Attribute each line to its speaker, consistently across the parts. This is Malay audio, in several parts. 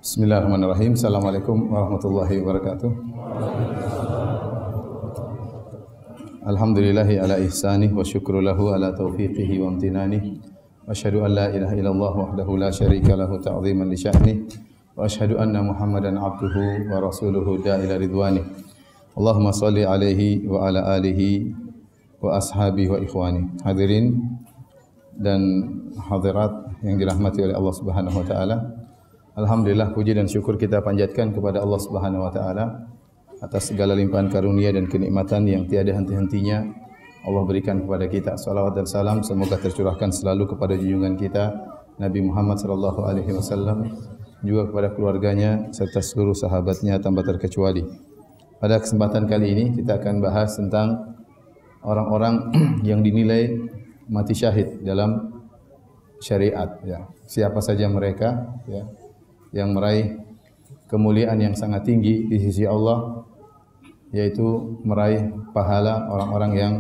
Speaker 1: Bismillahirrahmanirrahim. Assalamualaikum warahmatullahi wabarakatuh. Alhamdulillahi ala ihsanih wa syukru lahu ala taufiqihi wa amtinanih. Wa asyhadu an la ilaha illallah wahdahu la syarika lahu ta'ziman li sya'nih. Wa asyhadu anna Muhammadan abduhu wa rasuluhu da'ila ridwanih. Allahumma salli alaihi wa ala alihi wa ashabihi wa ikhwani. Hadirin dan hadirat yang dirahmati oleh Allah Subhanahu wa taala. Alhamdulillah, puji dan syukur kita panjatkan kepada Allah Subhanahu wa taala atas segala limpahan karunia dan kenikmatan yang tiada henti-hentinya Allah berikan kepada kita. Salawat dan salam semoga tercurahkan selalu kepada junjungan kita Nabi Muhammad sallallahu alaihi wasallam, juga kepada keluarganya serta seluruh sahabatnya tanpa terkecuali. Pada kesempatan kali ini kita akan bahas tentang orang-orang yang dinilai mati syahid dalam syariat, ya. Siapa saja mereka, ya, yang meraih kemuliaan yang sangat tinggi di sisi Allah, yaitu meraih pahala orang-orang yang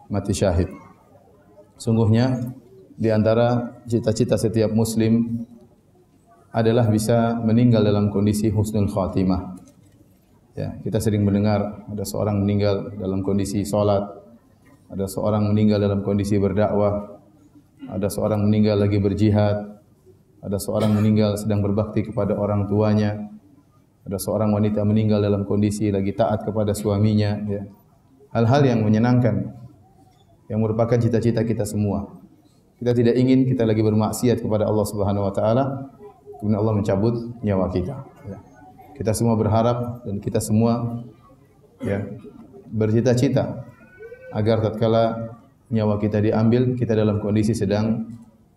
Speaker 1: mati syahid. Sungguhnya di antara cita-cita setiap muslim adalah bisa meninggal dalam kondisi husnul khatimah. Ya, kita sering mendengar ada seorang meninggal dalam kondisi salat, ada seorang meninggal dalam kondisi berdakwah, ada seorang meninggal lagi berjihad, ada seorang meninggal sedang berbakti kepada orang tuanya, ada seorang wanita meninggal dalam kondisi lagi taat kepada suaminya, ya. Hal-hal yang menyenangkan, yang merupakan cita-cita kita semua. Kita tidak ingin kita lagi bermaksiat kepada Allah Subhanahu wa taala, kemudian Allah mencabut nyawa kita, ya. Kita semua berharap dan kita semua, ya, bercita-cita agar tatkala nyawa kita diambil, kita dalam kondisi sedang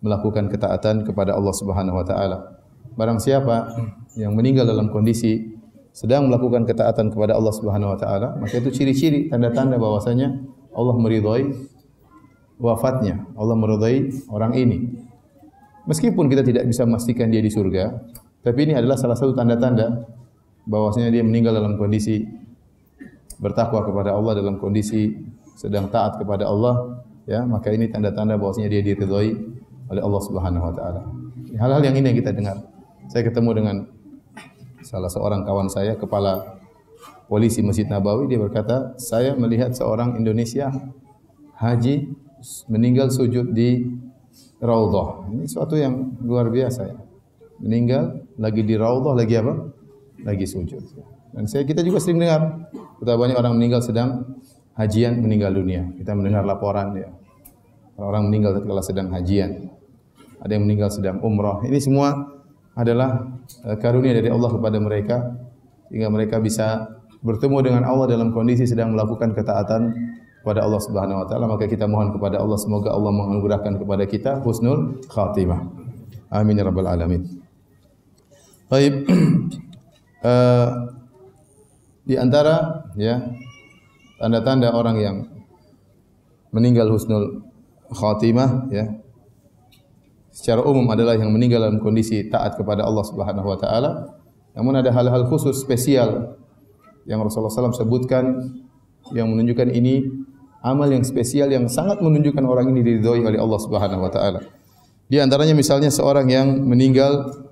Speaker 1: melakukan ketaatan kepada Allah Subhanahu wa taala. Barang siapa yang meninggal dalam kondisi sedang melakukan ketaatan kepada Allah Subhanahu wa taala, maka itu ciri-ciri tanda-tanda bahwasanya Allah meridhai wafatnya, Allah meridhai orang ini. Meskipun kita tidak bisa memastikan dia di surga, tapi ini adalah salah satu tanda-tanda bahwasanya dia meninggal dalam kondisi bertakwa kepada Allah, dalam kondisi sedang taat kepada Allah, ya, maka ini tanda-tanda bahwasanya dia diridhai oleh Allah Subhanahu wa taala. Hal-hal yang ini yang kita dengar. Saya ketemu dengan salah seorang kawan saya, kepala polisi Masjid Nabawi, dia berkata, "Saya melihat seorang Indonesia haji meninggal sujud di Raudhah." Ini suatu yang luar biasa, ya. Meninggal lagi di Raudhah, lagi apa? Lagi sujud. Dan kita juga sering dengar, betapa banyak orang meninggal sedang hajian meninggal dunia. Kita mendengar laporan, ya. Orang meninggal tatkala sedang hajian. Ada yang meninggal sedang umrah. Ini semua adalah karunia dari Allah kepada mereka, sehingga mereka bisa bertemu dengan Allah dalam kondisi sedang melakukan ketaatan kepada Allah Subhanahu wa taala. Maka kita mohon kepada Allah, semoga Allah menganugerahkan kepada kita husnul khatimah. Amin ya rabbal alamin. Baik. Di antara, ya, tanda-tanda orang yang meninggal husnul khatimah, ya, secara umum adalah yang meninggal dalam kondisi taat kepada Allah Subhanahu wa taala. Namun ada hal-hal khusus spesial yang Rasulullah SAW sebutkan yang menunjukkan ini amal yang spesial yang sangat menunjukkan orang ini diridhai oleh Allah Subhanahu wa taala. Di antaranya misalnya seorang yang meninggal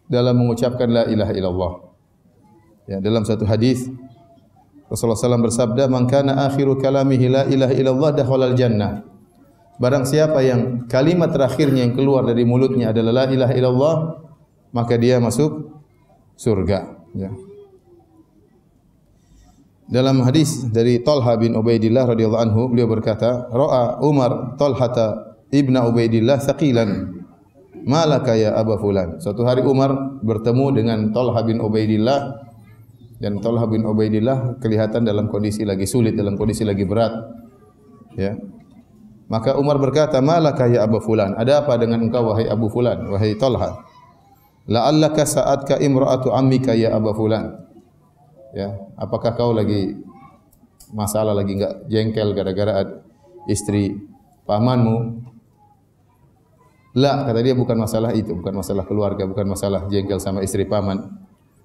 Speaker 1: dalam mengucapkan la ilaha illallah. Ya, dalam satu hadis Rasulullah SAW bersabda, "Man kana akhiru kalamihi la ilaha illallah dakhalal jannah." Barang siapa yang kalimat terakhirnya yang keluar dari mulutnya adalah la ilaha illallah, maka dia masuk surga, ya. Dalam hadis dari Talha bin Ubaidillah radhiyallahu anhu, beliau berkata, "Ra'a Umar Talhata ibnu Ubaidillah thaqilan. Malaka ya Aba Fulan." Suatu hari Umar bertemu dengan Talha bin Ubaidillah, dan Talha bin Ubaidillah kelihatan dalam kondisi lagi sulit, dalam kondisi lagi berat, ya. Maka Umar berkata, "Malaka ya Abu Fulan? Ada apa dengan engkau wahai Abu Fulan, wahai Talha? La'allaka sa'atka imra'atu ammika ya Abu Fulan." Ya, apakah kau lagi masalah, lagi enggak jengkel gara-gara istri pamanmu? La, kata dia, bukan masalah itu, bukan masalah keluarga, bukan masalah jengkel sama istri paman.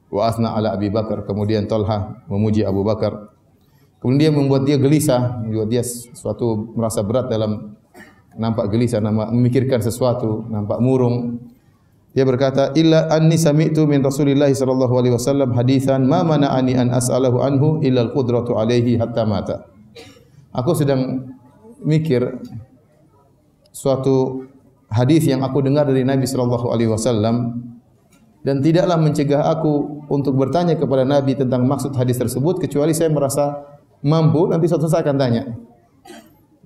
Speaker 1: Wa asna ala Abi Bakar, kemudian Talha memuji Abu Bakar. Kemudian dia membuat dia gelisah, membuat dia suatu merasa berat dalam nampak gelisah, nampak memikirkan sesuatu, nampak murung. Dia berkata, illa anni sami'tu min Rasulillah sallallahu alaihi wasallam haditsan ma mana'ani an as'alahu anhu illa al-qudratu alaihi hatta mata. Aku sedang mikir suatu hadis yang aku dengar dari Nabi sallallahu alaihi wasallam dan tidaklah mencegah aku untuk bertanya kepada Nabi tentang maksud hadis tersebut kecuali saya merasa mampu, nanti suatu saat akan tanya.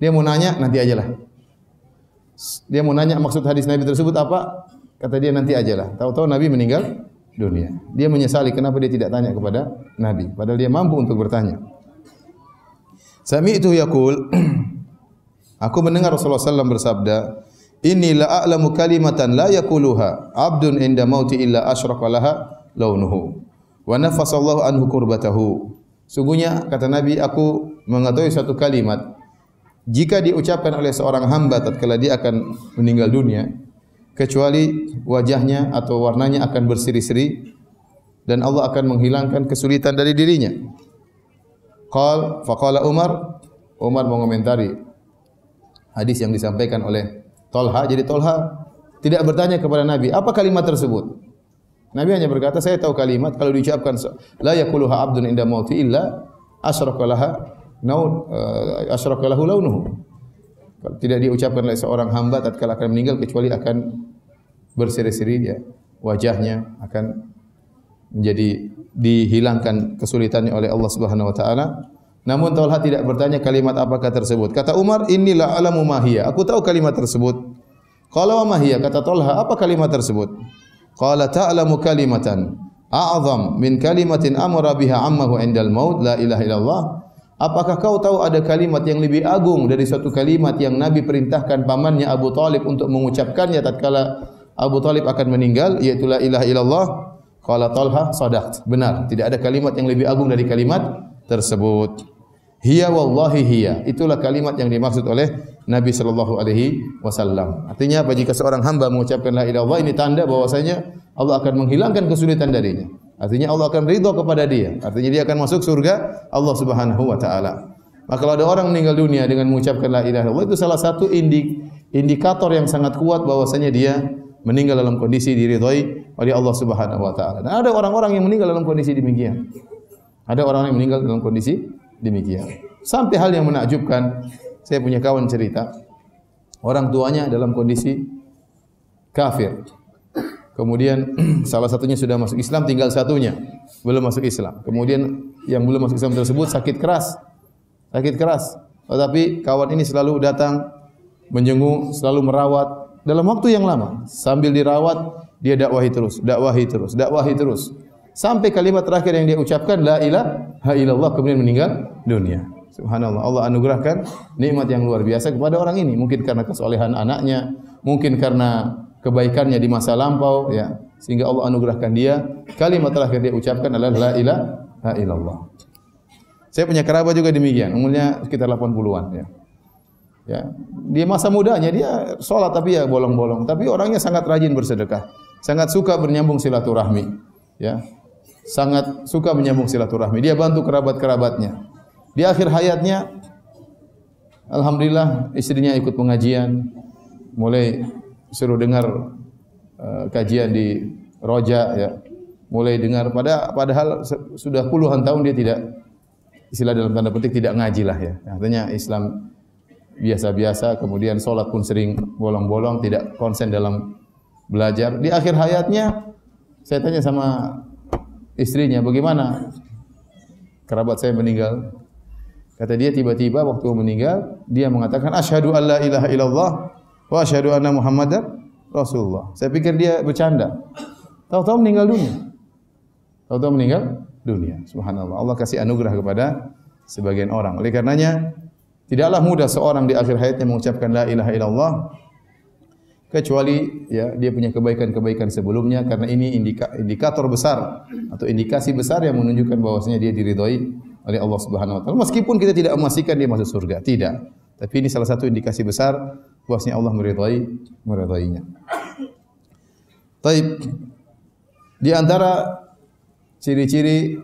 Speaker 1: Dia mau nanya, nanti ajalah. Dia mau nanya maksud hadis Nabi tersebut apa? Kata dia nanti ajalah. Tahu-tahu Nabi meninggal dunia. Dia menyesali kenapa dia tidak tanya kepada Nabi, padahal dia mampu untuk bertanya. Sami'tu yaqul, aku mendengar Rasulullah SAW bersabda, inni la a'lamu kalimatan la yaquluha 'abdun inda mauti illa asyraka laha launuhu wa nafasallahu anhu kurbatahu. Sungguhnya kata Nabi, aku mengetahui satu kalimat jika diucapkan oleh seorang hamba tatkala dia akan meninggal dunia, kecuali wajahnya atau warnanya akan berseri-seri dan Allah akan menghilangkan kesulitan dari dirinya. Faqala Umar mengomentari hadis yang disampaikan oleh Tolha. Jadi Tolha tidak bertanya kepada Nabi, apa kalimat tersebut? Nabi hanya berkata, saya tahu kalimat kalau diucapkan la yaquluha 'abdun inda mauti illa asyraka lahu launuhu. Kalau tidak diucapkan oleh seorang hamba tatkala akan meninggal kecuali akan berseri-seri ya, wajahnya akan menjadi dihilangkan kesulitannya oleh Allah Subhanahu wa taala. Namun Talha tidak bertanya kalimat apakah tersebut. Kata Umar, "Inni la alamu ma hiya." Aku tahu kalimat tersebut. Qala wa ma hiya? Kata Talha, apa kalimat tersebut? Qala ta'lamu kalimatan a'zam min kalimatin amara biha ammahu indal maut la ilaha illallah. Apakah kau tahu ada kalimat yang lebih agung dari suatu kalimat yang Nabi perintahkan pamannya Abu Talib untuk mengucapkannya tatkala Abu Talib akan meninggal, yaitu la ilaha illallah? Qala Talha, sadaqt. Benar, tidak ada kalimat yang lebih agung dari kalimat tersebut. Hiya wallahi hiya. Itulah kalimat yang dimaksud oleh Nabi sallallahu alaihi wasallam. Artinya apa? Jika seorang hamba mengucapkan la ilaha illallah, ini tanda bahwasanya Allah akan menghilangkan kesulitan darinya. Artinya Allah akan ridha kepada dia. Artinya dia akan masuk surga Allah Subhanahu wa taala. Maka kalau ada orang meninggal dunia dengan mengucapkan la ilaha illallah, itu salah satu indikator yang sangat kuat bahwasanya dia meninggal dalam kondisi diridhai oleh Allah Subhanahu wa taala. Dan ada orang-orang yang meninggal dalam kondisi demikian. Ada orang yang meninggal dalam kondisi demikian. Sampai hal yang menakjubkan, saya punya kawan cerita, orang tuanya dalam kondisi kafir. Kemudian salah satunya sudah masuk Islam, tinggal satunya belum masuk Islam. Kemudian yang belum masuk Islam tersebut sakit keras. Tetapi kawan ini selalu datang menjenguk, selalu merawat dalam waktu yang lama. Sambil dirawat, dia dakwahi terus. Sampai kalimat terakhir yang dia ucapkan, la ilaha illallah, kemudian meninggal dunia. Subhanallah, Allah anugerahkan nikmat yang luar biasa kepada orang ini. Mungkin karena kesolehan anaknya, mungkin karena kebaikannya di masa lampau, ya, sehingga Allah anugerahkan dia. Kalimat terakhir dia ucapkan adalah la ilaha illallah. Saya punya kerabat juga demikian, umurnya sekitar 80-an, ya. Ya, di masa mudanya dia sholat tapi ya bolong-bolong, tapi orangnya sangat rajin bersedekah, sangat suka menyambung silaturahmi, ya, sangat suka menyambung silaturahmi. Dia bantu kerabat-kerabatnya. Di akhir hayatnya, alhamdulillah istrinya ikut pengajian, mulai suruh dengar kajian di Roja, ya, mulai dengar. Padahal sudah puluhan tahun dia tidak, istilah dalam tanda petik, tidak ngaji lah, ya. Artinya Islam biasa-biasa, kemudian solat pun sering bolong-bolong, tidak konsen dalam belajar. Di akhir hayatnya, saya tanya sama istrinya, bagaimana kerabat saya meninggal? Kata dia, tiba-tiba waktu meninggal, dia mengatakan, asyhadu an la ilaha illallah wa asyhadu anna Muhammadar Rasulullah. Saya pikir dia bercanda. Tahu-tahu meninggal dunia. Subhanallah. Allah kasih anugerah kepada sebagian orang. Oleh karenanya, tidaklah mudah seorang di akhir hayatnya mengucapkan la ilaha illallah, kecuali ya dia punya kebaikan-kebaikan sebelumnya, karena ini indikator besar atau indikasi besar yang menunjukkan bahwasanya dia diridhai oleh Allah Subhanahu wa taala. Meskipun kita tidak memastikan dia masuk surga, tidak. Tapi ini salah satu indikasi besar bahwasanya Allah meridhainya. Baik. Di antara ciri-ciri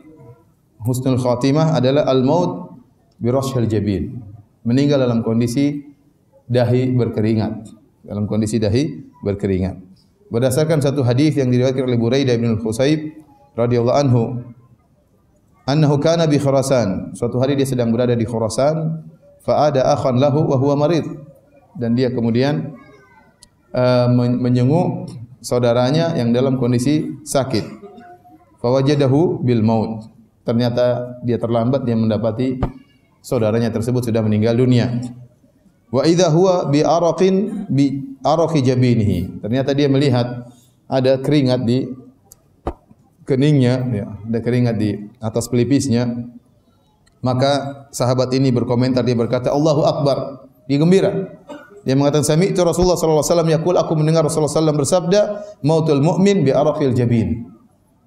Speaker 1: husnul khatimah adalah al-maut bi rashhil jabin. Meninggal dalam kondisi dahi berkeringat. berdasarkan satu hadis yang diriwayatkan oleh Buraidah bin Al-Husayb radhiyallahu anhu, annahu kana bi Khurasan. Suatu hari dia sedang berada di Khurasan, fa ada akhan lahu wa huwa marid. Dan dia kemudian menyenguk saudaranya yang dalam kondisi sakit. Fa wajadahu bil maut. Ternyata dia terlambat, dia mendapati saudaranya tersebut sudah meninggal dunia. Wa idza huwa bi araqi jabinihi. Ternyata dia melihat ada keringat di keningnya, ya, ada keringat di atas pelipisnya. Maka sahabat ini berkomentar, dia berkata, Allahu Akbar. Dia gembira. Dia mengatakan, sami'tu Rasulullah sallallahu alaihi wasallam yaqul, aku mendengar Rasulullah sallallahu alaihi wasallam bersabda, mautul mu'min bi araqil jabin.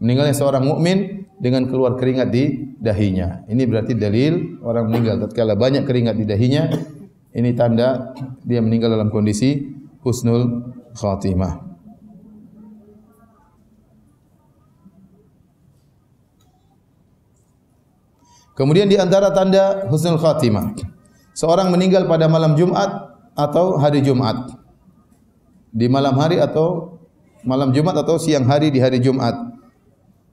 Speaker 1: Meninggalnya seorang mukmin dengan keluar keringat di dahinya. Ini berarti dalil orang meninggal tatkala banyak keringat di dahinya. Ini tanda dia meninggal dalam kondisi husnul khatimah. Kemudian di antara tanda husnul khatimah, seorang meninggal pada malam Jumat atau hari Jumat. Di malam hari atau malam Jumat atau siang hari di hari Jumat.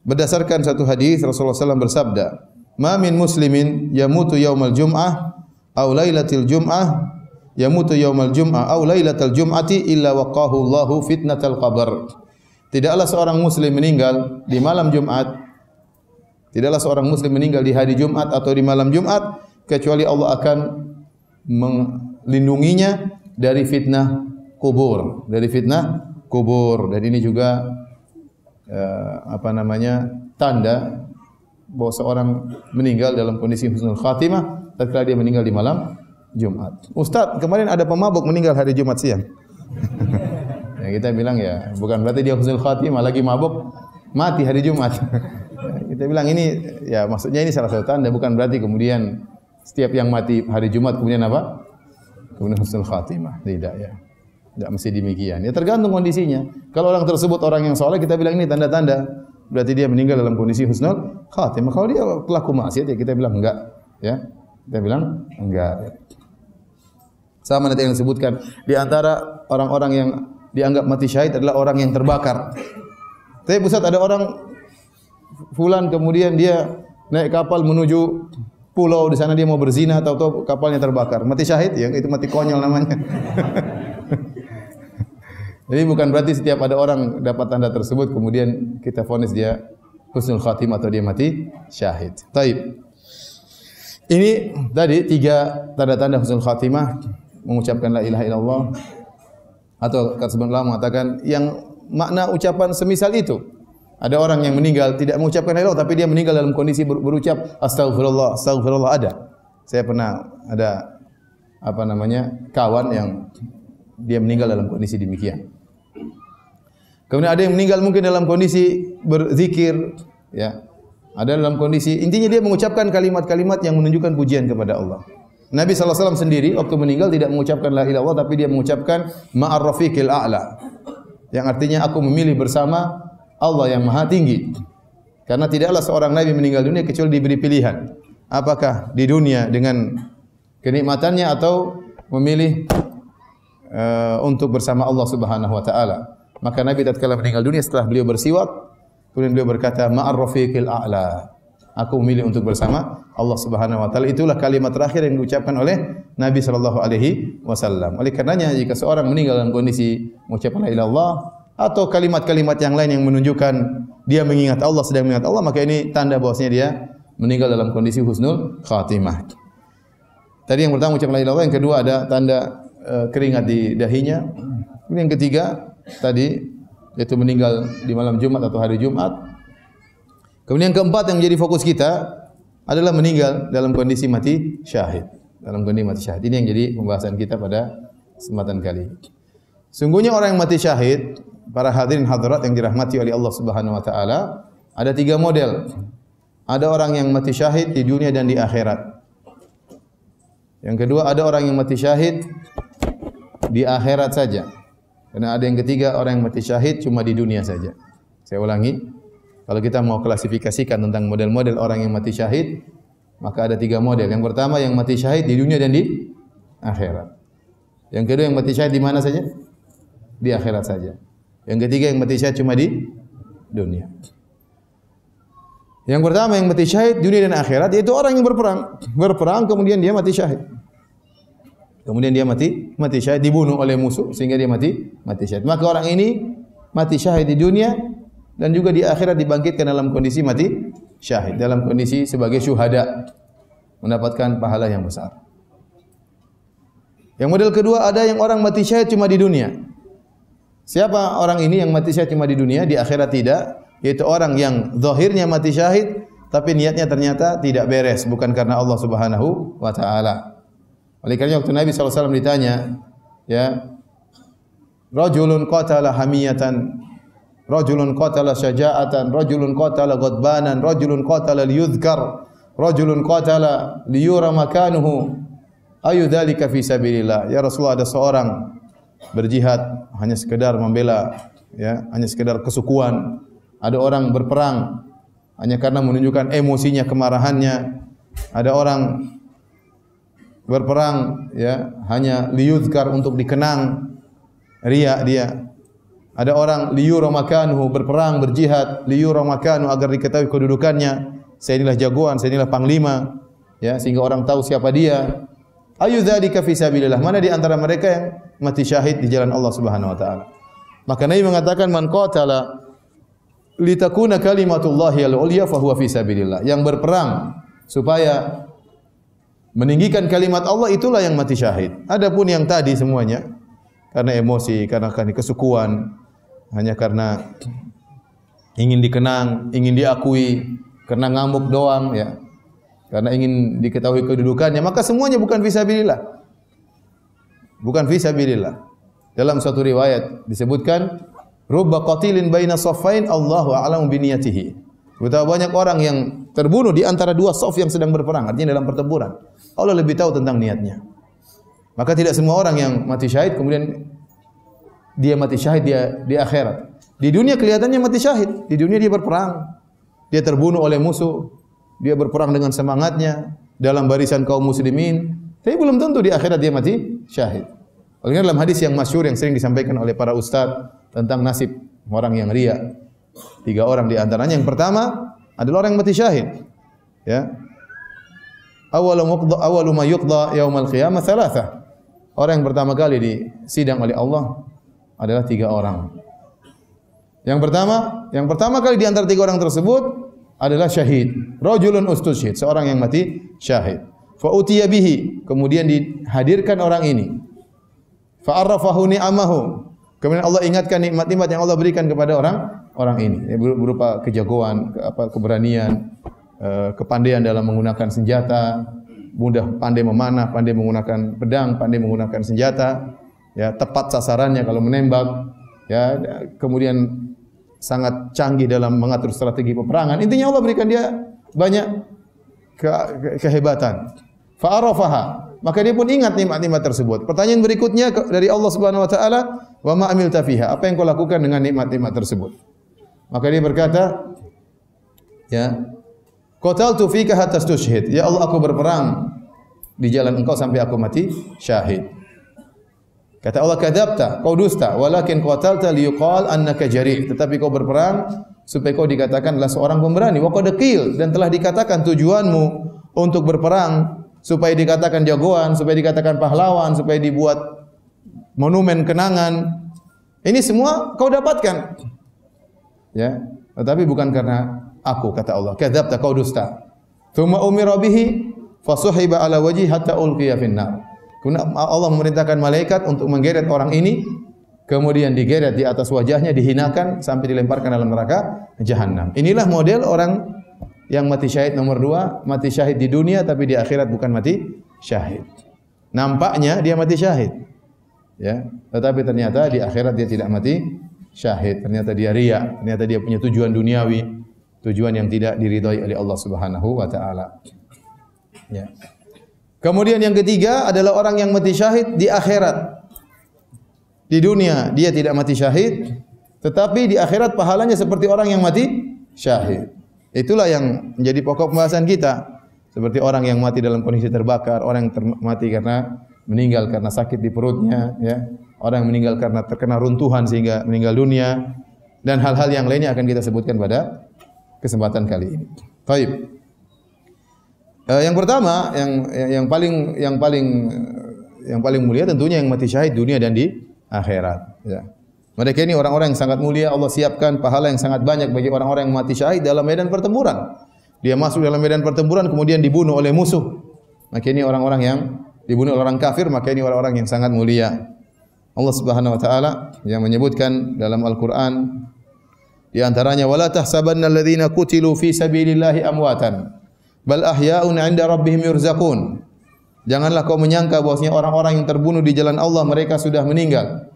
Speaker 1: Berdasarkan satu hadis Rasulullah SAW bersabda, "Ma min muslimin yamutu yaumal jum'ah aw lailatil jum'ah yamutu yaumal jum'ah aw lailatal jum'ati illa waqahu Allahu fitnatal qabr." Tidaklah seorang muslim meninggal di malam Jumat, tidaklah seorang muslim meninggal di hari Jumat atau di malam Jumat kecuali Allah akan melindunginya dari fitnah kubur, dari fitnah kubur. Dan ini juga tanda bahwa seorang meninggal dalam kondisi husnul khatimah tatkala dia meninggal di malam Jumat. Ustaz, kemarin ada pemabuk meninggal hari Jumat siang. Ya, kita bilang ya, bukan berarti dia husnul khatimah, lagi mabuk mati hari Jumat. Kita bilang ini ya, maksudnya ini salah satu tanda, bukan berarti kemudian setiap yang mati hari Jumat kemudian apa? Kemudian husnul khatimah. Tidak ya. Tidak mesti demikian. Ya tergantung kondisinya. Kalau orang tersebut orang yang saleh, kita bilang ini tanda-tanda berarti dia meninggal dalam kondisi husnul khatimah. Kalau dia pelaku maksiat ya kita bilang enggak, ya. Kita bilang enggak. Sama nanti yang disebutkan di antara orang-orang yang dianggap mati syahid adalah orang yang terbakar. Tapi Ustaz, ada orang fulan kemudian dia naik kapal menuju pulau, di sana dia mau berzina, tahu-tahu kapalnya terbakar. Mati syahid ya, itu mati konyol namanya. Jadi bukan berarti setiap ada orang dapat tanda tersebut kemudian kita vonis dia husnul khatimah atau dia mati syahid. Taib. Ini tadi 3 tanda-tanda husnul khatimah, mengucapkan la ilaha illallah, atau kata sebenarnya mengatakan yang makna ucapan semisal itu. Ada orang yang meninggal tidak mengucapkan la ilaha illallah, tapi dia meninggal dalam kondisi berucap astagfirullah, astagfirullah. Ada. Saya pernah ada kawan yang dia meninggal dalam kondisi demikian. Kemudian ada yang meninggal mungkin dalam kondisi berzikir, ya. Ada dalam kondisi intinya dia mengucapkan kalimat-kalimat yang menunjukkan pujian kepada Allah. Nabi SAW sendiri waktu meninggal tidak mengucapkan la ilaha illallah, tapi dia mengucapkan ma'ar rafiqil a'la, yang artinya aku memilih bersama Allah yang maha tinggi. Karena tidaklah seorang nabi meninggal dunia kecuali diberi pilihan, apakah di dunia dengan kenikmatannya atau memilih untuk bersama Allah Subhanahu wa taala. Maka Nabi tatkala meninggal dunia setelah beliau bersiwak, kemudian beliau berkata ma'ar rafiqil a'la, aku memilih untuk bersama Allah Subhanahu wa taala. Itulah kalimat terakhir yang diucapkan oleh Nabi sallallahu alaihi wasallam. Oleh karenanya jika seorang meninggal dalam kondisi mengucapkan la ilaha illallah atau kalimat-kalimat yang lain yang menunjukkan dia mengingat Allah, sedang mengingat Allah, maka ini tanda bahwasanya dia meninggal dalam kondisi husnul khatimah. Tadi yang pertama mengucapkan la ilaha illallah, yang kedua ada tanda keringat di dahinya. Kemudian yang ketiga tadi yaitu meninggal di malam Jumat atau hari Jumat. Kemudian yang keempat yang menjadi fokus kita adalah meninggal dalam kondisi mati syahid. Dalam kondisi mati syahid. Ini yang jadi pembahasan kita pada kesempatan kali ini. Sungguhnya orang yang mati syahid, para hadirin hadirat yang dirahmati oleh Allah Subhanahu wa taala, ada 3 model. Ada orang yang mati syahid di dunia dan di akhirat. Yang kedua, ada orang yang mati syahid di akhirat saja. Dan ada yang ketiga, orang yang mati syahid cuma di dunia saja. Saya ulangi, kalau kita mau klasifikasikan tentang model-model orang yang mati syahid, maka ada 3 model. Yang pertama yang mati syahid di dunia dan di akhirat. Yang kedua yang mati syahid di mana saja? Di akhirat saja. Yang ketiga yang mati syahid cuma di dunia. Yang pertama yang mati syahid dunia dan akhirat yaitu orang yang berperang kemudian dia mati syahid. Kemudian dia mati syahid, dibunuh oleh musuh sehingga dia mati syahid. Maka orang ini mati syahid di dunia dan juga di akhirat dibangkitkan dalam kondisi mati syahid, dalam kondisi sebagai syuhada, mendapatkan pahala yang besar. Yang model kedua ada yang orang mati syahid cuma di dunia. Siapa orang ini yang mati syahid cuma di dunia, di akhirat tidak? Yaitu orang yang zahirnya mati syahid tapi niatnya ternyata tidak beres, bukan karena Allah Subhanahu wa taala. Oleh kerana waktu Nabi SAW ditanya, ya, rajulun qatala hamiyatan, rajulun qatala syaja'atan, rajulun qatala ghadbanan, rajulun qatala liyudhkar, rajulun qatala liyura makanuhu, ayu dzalika fi sabilillah. Ya Rasulullah, ada seorang berjihad hanya sekedar membela, ya, hanya sekedar kesukuan. Ada orang berperang hanya karena menunjukkan emosinya, kemarahannya. Ada orang berperang, ya, hanya liyudhkar, untuk dikenang, riya dia. Ada orang liyura makanuhu, berperang, berjihad, liyura makanuhu, agar diketahui kedudukannya. Saya inilah jagoan, saya inilah panglima, ya, sehingga orang tahu siapa dia. Ayu dzalika fi sabilillah. Mana di antara mereka yang mati syahid di jalan Allah Subhanahu wa taala? Maka Nabi mengatakan man qatala litakuna kalimatullahi al-ulya fa huwa fi sabilillah. Yang berperang supaya meninggikan kalimat Allah, itulah yang mati syahid. Adapun yang tadi semuanya karena emosi, karena kesukuan, hanya karena ingin dikenang, ingin diakui, karena ngamuk doang, ya, karena ingin diketahui kedudukannya, maka semuanya bukan fi sabilillah. Bukan fi sabilillah. Dalam suatu riwayat disebutkan rubba qatilin baina saffain Allahu a'lamu bi niyatihi. Betapa banyak orang yang terbunuh di antara dua saf yang sedang berperang, artinya dalam pertempuran. Allah lebih tahu tentang niatnya. Maka tidak semua orang yang mati syahid kemudian dia mati syahid dia di akhirat. Di dunia kelihatannya mati syahid, di dunia dia berperang. Dia terbunuh oleh musuh, dia berperang dengan semangatnya dalam barisan kaum muslimin, tapi belum tentu di akhirat dia mati syahid. Oleh karena dalam hadis yang masyhur yang sering disampaikan oleh para ustaz tentang nasib orang yang riya, 3 orang di antaranya. Yang pertama adalah orang yang mati syahid, ya. Awalu ma yuqda yaumal qiyamah thalatha. Orang yang pertama kali disidang oleh Allah adalah 3 orang. Yang pertama kali di antara 3 orang tersebut adalah syahid. Rajulun ustushhid, seorang yang mati syahid. Fa utiya bihi, kemudian dihadirkan orang ini. Fa arrafahu ni'amahu, kemudian Allah ingatkan nikmat-nikmat yang Allah berikan kepada orang ini, berupa kejagoan, keberanian, kepandaian dalam menggunakan senjata, mudah pandai memanah, pandai menggunakan pedang, pandai menggunakan senjata, ya, tepat sasarannya kalau menembak, ya, kemudian sangat canggih dalam mengatur strategi peperangan. Intinya Allah berikan dia banyak kehebatan. Fa arafaha, maka dia pun ingat nikmat-nikmat tersebut. Pertanyaan berikutnya dari Allah Subhanahu wa taala, "Wa ma amilta fiha?" Apa yang kau lakukan dengan nikmat-nikmat tersebut? Maka dia berkata, ya, qataltu fika hatta tushhid. Ya Allah, aku berperang di jalan Engkau sampai aku mati syahid. Kata Allah, kadzabta, kau dusta, walakin qatalta liyuqal annaka jari'. Tetapi kau berperang supaya kau dikatakan adalah seorang pemberani. Wa qad qil, dan telah dikatakan tujuanmu untuk berperang supaya dikatakan jagoan, supaya dikatakan pahlawan, supaya dibuat monumen kenangan. Ini semua kau dapatkan, ya, tetapi bukan karena aku, kata Allah. Kadzabta, kau dusta. Tsumma umira bihi fasuhiba ala wajhi hatta ulqiya finnar. Kemudian Allah memerintahkan malaikat untuk menggeret orang ini, kemudian digeret di atas wajahnya, dihinakan sampai dilemparkan dalam neraka jahanam. Inilah model orang yang mati syahid nomor 2, mati syahid di dunia tapi di akhirat bukan mati syahid. Nampaknya dia mati syahid, ya, tetapi ternyata di akhirat dia tidak mati syahid. Ternyata dia riya, ternyata dia punya tujuan duniawi, tujuan yang tidak diridhai oleh Allah Subhanahu wa taala. Ya. Kemudian yang ketiga adalah orang yang mati syahid di akhirat. Di dunia dia tidak mati syahid, tetapi di akhirat pahalanya seperti orang yang mati syahid. Itulah yang menjadi pokok pembahasan kita. Seperti orang yang mati dalam kondisi terbakar, orang yang mati karena meninggal karena sakit di perutnya, ya. orang yang meninggal karena terkena runtuhan sehingga meninggal dunia, dan hal-hal yang lainnya akan kita sebutkan pada kesempatan kali ini. Baik. Yang pertama, yang paling mulia tentunya yang mati syahid dunia dan di akhirat. Ya. Mereka ini orang-orang yang sangat mulia. Allah siapkan pahala yang sangat banyak bagi orang-orang yang mati syahid dalam medan pertempuran. Dia masuk dalam medan pertempuran kemudian dibunuh oleh musuh. Maka ini orang-orang yang dibunuh oleh orang kafir, maka ini orang-orang yang sangat mulia. Allah Subhanahu wa taala yang menyebutkan dalam Al-Qur'an di antaranya wala tahsabanna alladziina qutilu fi sabilillahi amwatan bal ahya'un 'inda rabbihim yurzaqun. Janganlah kau menyangka bahwasanya orang-orang yang terbunuh di jalan Allah mereka sudah meninggal.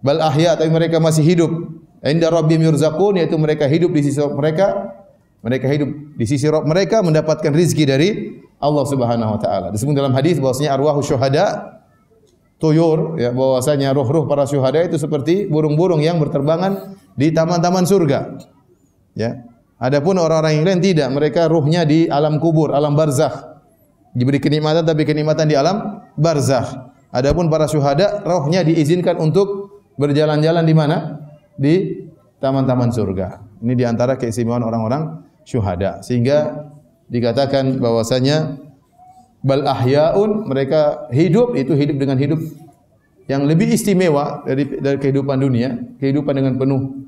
Speaker 1: Bal ahya, tapi mereka masih hidup. 'Inda rabbihim yurzaqun, yaitu mereka hidup di sisi mereka. Mereka hidup di sisi Rabb mereka mendapatkan rizki dari Allah Subhanahu wa taala. Disebut dalam hadis bahwasanya arwahus syuhada tuyur, ya, bahwasanya roh-roh para syuhada itu seperti burung-burung yang berterbangan di taman-taman surga. Ya. Adapun orang-orang yang lain tidak, mereka ruhnya di alam kubur, alam barzakh. Diberi kenikmatan tapi kenikmatan di alam barzakh. Adapun para syuhada rohnya diizinkan untuk berjalan-jalan di mana? Di taman-taman surga. Ini di antara keistimewaan orang-orang syuhada, sehingga dikatakan bahwasanya bal ahya'un, mereka hidup itu hidup dengan hidup yang lebih istimewa dari kehidupan dunia, kehidupan dengan penuh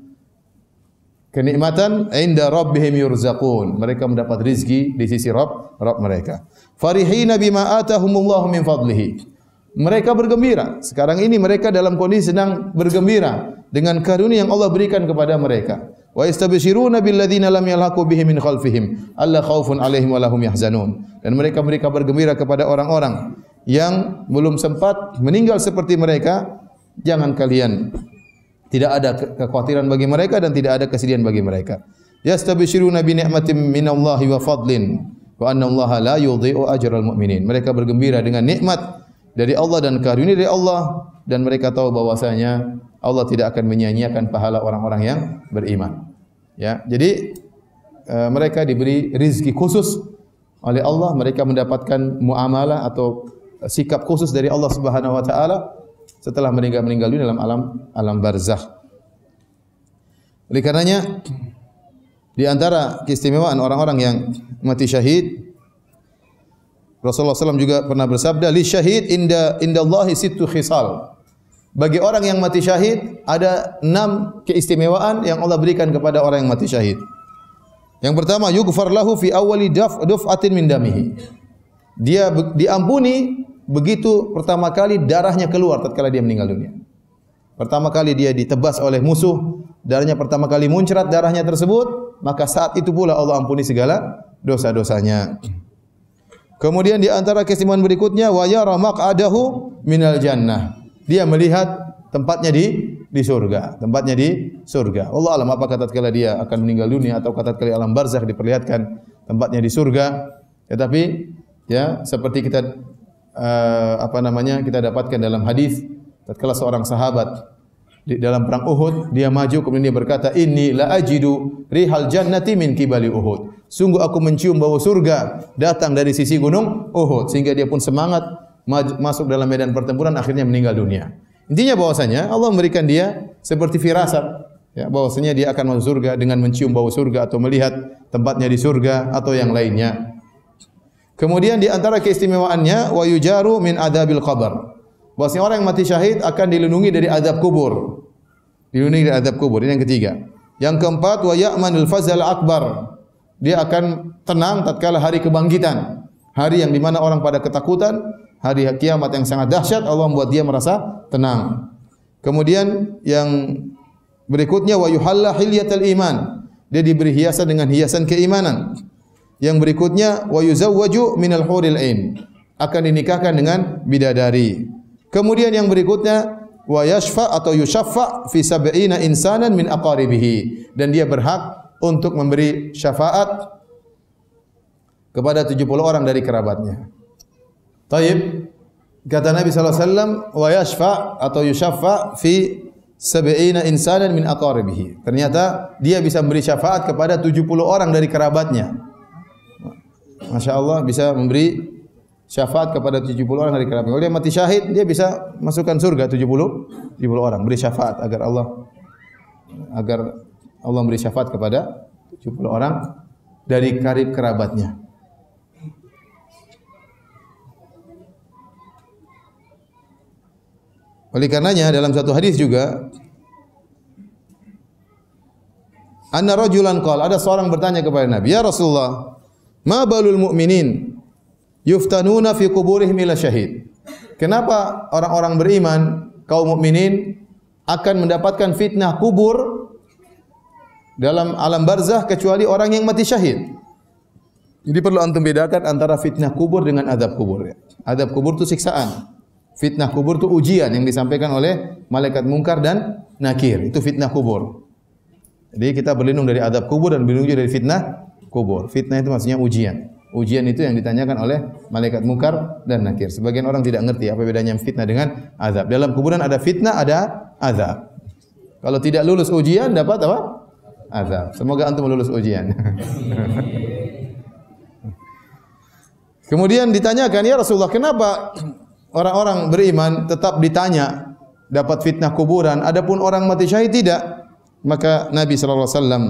Speaker 1: kenikmatan. 'Inda rabbihim yurzaqun, mereka mendapat rezeki di sisi Rabb mereka. Farihina bima atahumullahu min fadlihi, mereka bergembira. Sekarang ini mereka dalam kondisi sedang bergembira dengan karunia yang Allah berikan kepada mereka. Wa yastabshiruna billadzina lam yalhaqu bihim min khalfihim alla khaufun 'alaihim wa lahum yahzanun. Dan mereka bergembira kepada orang-orang yang belum sempat meninggal seperti mereka. Jangan kalian, tidak ada kekhawatiran bagi mereka dan tidak ada kesedihan bagi mereka. Yastabshiruna bi ni'matin minallahi wa fadlin wa anna Allaha la yudhi'u ajral mu'minin. Mereka bergembira dengan nikmat dari Allah dan karunia dari Allah, dan mereka tahu bahwasanya Allah tidak akan menyia-nyiakan pahala orang-orang yang beriman. Ya, jadi mereka diberi rizki khusus oleh Allah, mereka mendapatkan muamalah atau sikap khusus dari Allah Subhanahu wa taala setelah meninggal dunia dalam alam barzakh. Oleh karenanya di antara keistimewaan orang-orang yang mati syahid, Rasulullah SAW juga pernah bersabda, li syahid indallahi sittu khisal. Bagi orang yang mati syahid ada 6 keistimewaan yang Allah berikan kepada orang yang mati syahid. Yang pertama, yughfar lahu fi awwali daf'atin min damihi. Dia diampuni begitu pertama kali darahnya keluar tatkala dia meninggal dunia. Pertama kali dia ditebas oleh musuh, darahnya pertama kali muncrat darahnya tersebut, maka saat itu pula Allah ampuni segala dosa-dosanya. Kemudian di antara keistimewaan berikutnya, wa yara maq'adahu minal jannah. Dia melihat tempatnya di surga, tempatnya di surga. Allah alam apakah tatkala dia akan meninggal dunia atau tatkala alam barzakh diperlihatkan tempatnya di surga. Tetapi ya seperti kita kita dapatkan dalam hadis tatkala seorang sahabat di dalam perang Uhud, dia maju kemudian dia berkata, inni la ajidu rihal jannati min qibali Uhud. Sungguh aku mencium bau surga datang dari sisi gunung Uhud, sehingga dia pun semangat masuk dalam medan pertempuran, akhirnya meninggal dunia. Intinya bahwasanya Allah memberikan dia seperti firasat, ya, bahwasanya dia akan masuk surga dengan mencium bau surga atau melihat tempatnya di surga atau yang lainnya. Kemudian di antara keistimewaannya, wa yujaru min adzabil qabr. Bahwasanya orang yang mati syahid akan dilindungi dari azab kubur. Dilindungi dari azab kubur. Ini yang ketiga. Yang keempat, wa ya'manul fazal akbar. Dia akan tenang tatkala hari kebangkitan. Hari yang di mana orang pada ketakutan, hari kiamat yang sangat dahsyat, Allah membuat dia merasa tenang. Kemudian yang berikutnya, wa yuhalla hilyatal iman. Dia diberi hiasan dengan hiasan keimanan. Yang berikutnya, wa yuzawwaju minal huril ain. Akan dinikahkan dengan bidadari. Kemudian yang berikutnya, wa yashfa atau yushaffa fi sab'ina insanan min aqaribihi. Dan dia berhak untuk memberi syafaat kepada 70 orang dari kerabatnya. Taib, kata Nabi SAW, wa yashfa atau yushaffa fi sab'ina insanan min aqaribihi. Ternyata dia bisa memberi syafaat kepada 70 orang dari kerabatnya. Masya Allah, bisa memberi syafaat kepada 70 orang dari kerabatnya. Kalau dia mati syahid, dia bisa masukkan surga 70 orang, beri syafaat agar Allah beri syafaat kepada 70 orang dari karib kerabatnya. Oleh karenanya dalam satu hadis juga, anna rajulan qala, ada seorang bertanya kepada Nabi, "Ya Rasulullah, ma balul mu'minin yuftanuna fi quburihim ila syahid?" Kenapa orang-orang beriman, kaum mukminin akan mendapatkan fitnah kubur dalam alam barzah kecuali orang yang mati syahid? Jadi perlu antum bedakan antara fitnah kubur dengan azab kubur. Azab kubur itu siksaan. Fitnah kubur itu ujian yang disampaikan oleh malaikat mungkar dan nakir. Itu fitnah kubur. Jadi kita berlindung dari azab kubur dan berlindung dari fitnah kubur. Fitnah itu maksudnya ujian. Ujian itu yang ditanyakan oleh malaikat mungkar dan nakir. Sebagian orang tidak ngerti apa bedanya fitnah dengan azab. Dalam kuburan ada fitnah, ada azab. Kalau tidak lulus ujian dapat apa? Azab. Semoga antum lulus ujian. Kemudian ditanyakan, "Ya Rasulullah, kenapa orang-orang beriman tetap ditanya dapat fitnah kuburan, adapun orang mati syahid tidak?" Maka Nabi sallallahu alaihi wasallam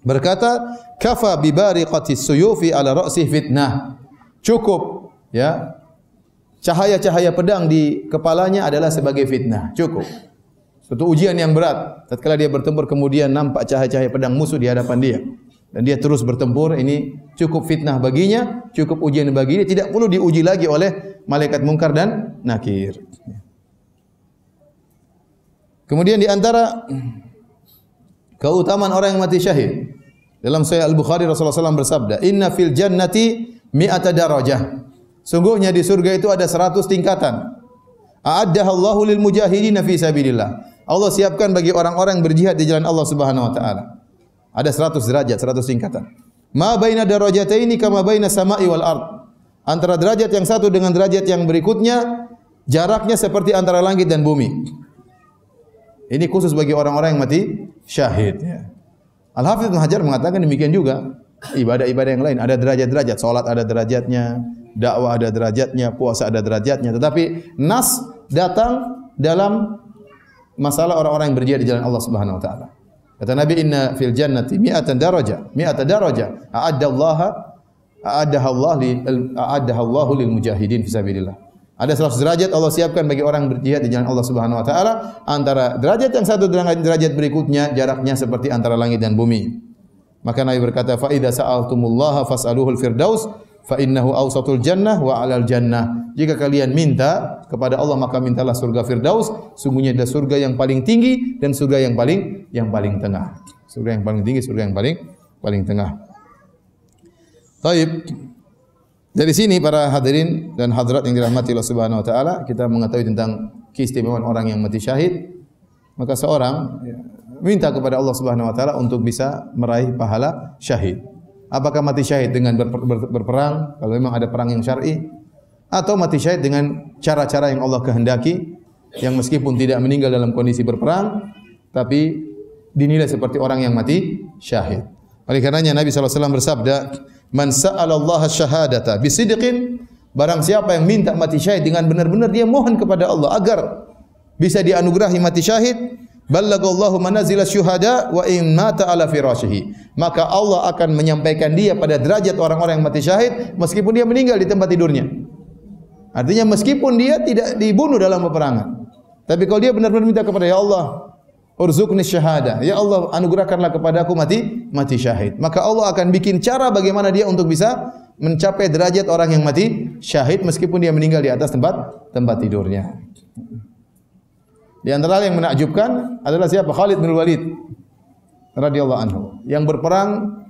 Speaker 1: berkata, "Kafa bi bariqatis suyufi ala ra'si fitnah." Cukup ya. Cahaya-cahaya pedang di kepalanya adalah sebagai fitnah. Cukup. Suatu ujian yang berat. Tatkala dia bertempur kemudian nampak cahaya-cahaya pedang musuh di hadapan dia dan dia terus bertempur, ini cukup fitnah baginya, cukup ujian bagi dia, tidak perlu diuji lagi oleh malaikat mungkar dan nakir. Kemudian di antara keutamaan orang yang mati syahid, dalam Sahih Al-Bukhari Rasulullah SAW bersabda, "Inna fil jannati mi'ata darajah." Sungguhnya di surga itu ada 100 tingkatan. A'addahallahu lil mujahidin fi sabilillah. Allah siapkan bagi orang-orang yang berjihad di jalan Allah Subhanahu wa taala. Ada 100 derajat, 100 tingkatan. Ma baina darajataini kama baina sama'i wal ard. Antara derajat yang satu dengan derajat yang berikutnya jaraknya seperti antara langit dan bumi. Ini khusus bagi orang-orang yang mati syahid ya. Al-Hafidz Ibnu Hajar mengatakan demikian juga. Ibadah-ibadah yang lain ada derajat-derajat, salat ada derajatnya, dakwah ada derajatnya, puasa ada derajatnya, tetapi nas datang dalam masalah orang-orang yang berjihad di jalan Allah Subhanahu wa taala. Kata Nabi, "Inna fil jannati mi'atan darajah, mi'ata darajah a'addahallahu lil mujahidin fi sabilillah." Ada 100 derajat Allah siapkan bagi orang berjihad di jalan Allah Subhanahu wa taala. Antara derajat yang satu dengan derajat berikutnya jaraknya seperti antara langit dan bumi. Maka Nabi berkata, "Fa idza sa'altumullaha fas'aluhul firdaus fa innahu awsatul jannah wa 'alal jannah." Jika kalian minta kepada Allah maka mintalah surga Firdaus, sungguhnya ada surga yang paling tinggi dan surga yang paling tengah. Surga yang paling tinggi, surga yang paling tengah. Baik. Dari sini para hadirin dan hadirat yang dirahmati Allah Subhanahu wa taala, kita mengetahui tentang keistimewaan orang yang mati syahid. Maka seorang minta kepada Allah Subhanahu wa taala untuk bisa meraih pahala syahid. Apakah mati syahid dengan berperang, kalau memang ada perang yang syar'i, atau mati syahid dengan cara-cara yang Allah kehendaki, yang meskipun tidak meninggal dalam kondisi berperang, tapi dinilai seperti orang yang mati syahid. Oleh karenanya Nabi SAW bersabda, "Man sa'ala Allah syahadata bisidqin," barang siapa yang minta mati syahid dengan benar-benar dia mohon kepada Allah agar bisa dianugerahi mati syahid, ballagallahu manazila syuhada wa in mata ala firashihi, maka Allah akan menyampaikan dia pada derajat orang-orang yang mati syahid meskipun dia meninggal di tempat tidurnya. Artinya meskipun dia tidak dibunuh dalam peperangan, tapi kalau dia benar-benar minta kepada ya Allah, urzuqni syahada, ya Allah anugerahkanlah kepadaku mati syahid, maka Allah akan bikin cara bagaimana dia untuk bisa mencapai derajat orang yang mati syahid meskipun dia meninggal di atas tempat tidurnya. Di antara yang menakjubkan adalah siapa? Khalid bin Walid radhiyallahu anhu yang berperang,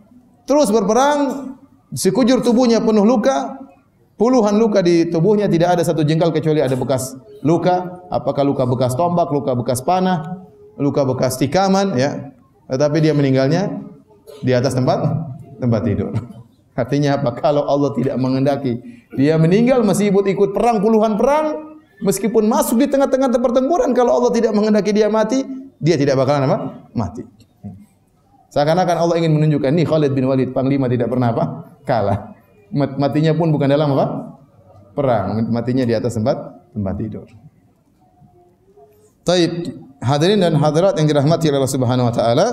Speaker 1: terus berperang, sekujur tubuhnya penuh luka, puluhan luka di tubuhnya, tidak ada satu jengkal kecuali ada bekas luka, apakah luka bekas tombak, luka bekas panah, luka bekas tikaman ya. Tetapi dia meninggalnya di atas tempat tidur. Artinya apa? Kalau Allah tidak mengendaki dia meninggal masih ikut perang puluhan perang, meskipun masuk di tengah-tengah pertempuran, kalau Allah tidak mengendaki dia mati, dia tidak bakalan apa? Mati. Seakan-akan Allah ingin menunjukkan nih Khalid bin Walid panglima tidak pernah apa? Kalah. Matinya pun bukan dalam apa? perang, matinya di atas tempat tidur. Taib, hadirin dan hadirat yang dirahmati oleh Allah Subhanahu wa taala,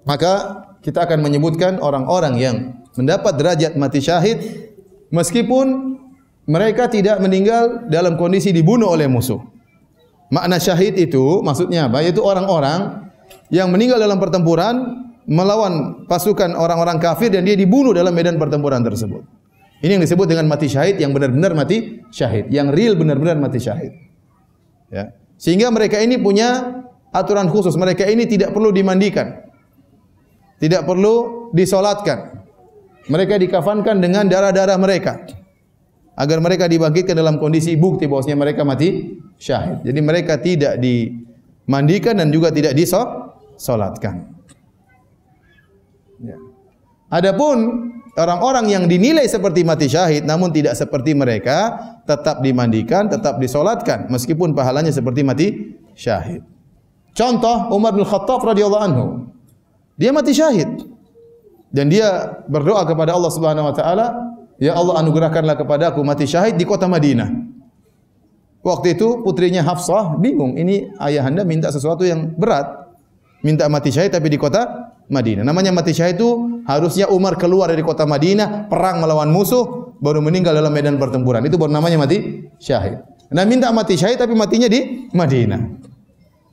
Speaker 1: maka kita akan menyebutkan orang-orang yang mendapat derajat mati syahid meskipun mereka tidak meninggal dalam kondisi dibunuh oleh musuh. Makna syahid itu maksudnya apa? Yaitu orang-orang yang meninggal dalam pertempuran melawan pasukan orang-orang kafir dan dia dibunuh dalam medan pertempuran tersebut. Ini yang disebut dengan mati syahid, yang benar-benar mati syahid, yang real benar-benar mati syahid. Ya. Sehingga mereka ini punya aturan khusus. Mereka ini tidak perlu dimandikan, tidak perlu disolatkan. Mereka dikafankan dengan darah-darah mereka, agar mereka dibangkitkan dalam kondisi bukti bahwasanya mereka mati syahid. Jadi mereka tidak dimandikan dan juga tidak disolatkan. Ya. Adapun orang-orang yang dinilai seperti mati syahid namun tidak seperti mereka, tetap dimandikan, tetap disolatkan meskipun pahalanya seperti mati syahid. Contoh Umar bin Khattab radhiyallahu anhu. Dia mati syahid dan dia berdoa kepada Allah Subhanahu wa taala, "Ya Allah, anugerahkanlah kepada aku mati syahid di kota Madinah." Waktu itu putrinya Hafsah bingung, ini ayahanda minta sesuatu yang berat, minta mati syahid tapi di kota Madinah. Namanya mati syahid itu harusnya Umar keluar dari kota Madinah, perang melawan musuh, baru meninggal dalam medan pertempuran. Itu baru namanya mati syahid. Nah, minta mati syahid tapi matinya di Madinah.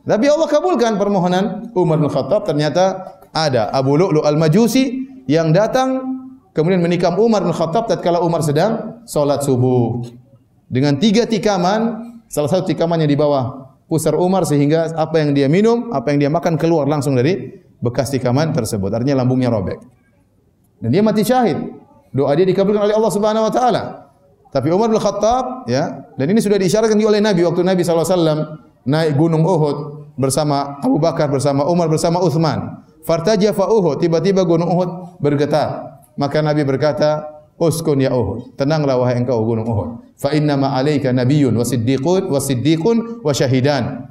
Speaker 1: Tapi Allah kabulkan permohonan Umar bin Khattab. Ternyata ada Abu Lu'lu' al-Majusi yang datang kemudian menikam Umar bin Khattab tatkala Umar sedang salat subuh. Dengan 3 tikaman, salah satu tikaman yang di bawah pusar Umar sehingga apa yang dia minum, apa yang dia makan keluar langsung dari bekas tikaman tersebut. Artinya lambungnya robek. Dan dia mati syahid. Doa dia dikabulkan oleh Allah Subhanahu wa taala. Tapi Umar bin Khattab, ya, dan ini sudah diisyaratkan oleh Nabi waktu Nabi SAW naik gunung Uhud bersama Abu Bakar, bersama Umar, bersama Uthman. Fartajafa Uhud, tiba-tiba gunung Uhud bergetar. Maka Nabi berkata, "Uskun ya Uhud, tenanglah wahai engkau gunung Uhud. Fa inna ma 'alaika nabiyyun wa siddiqun wa syahidan."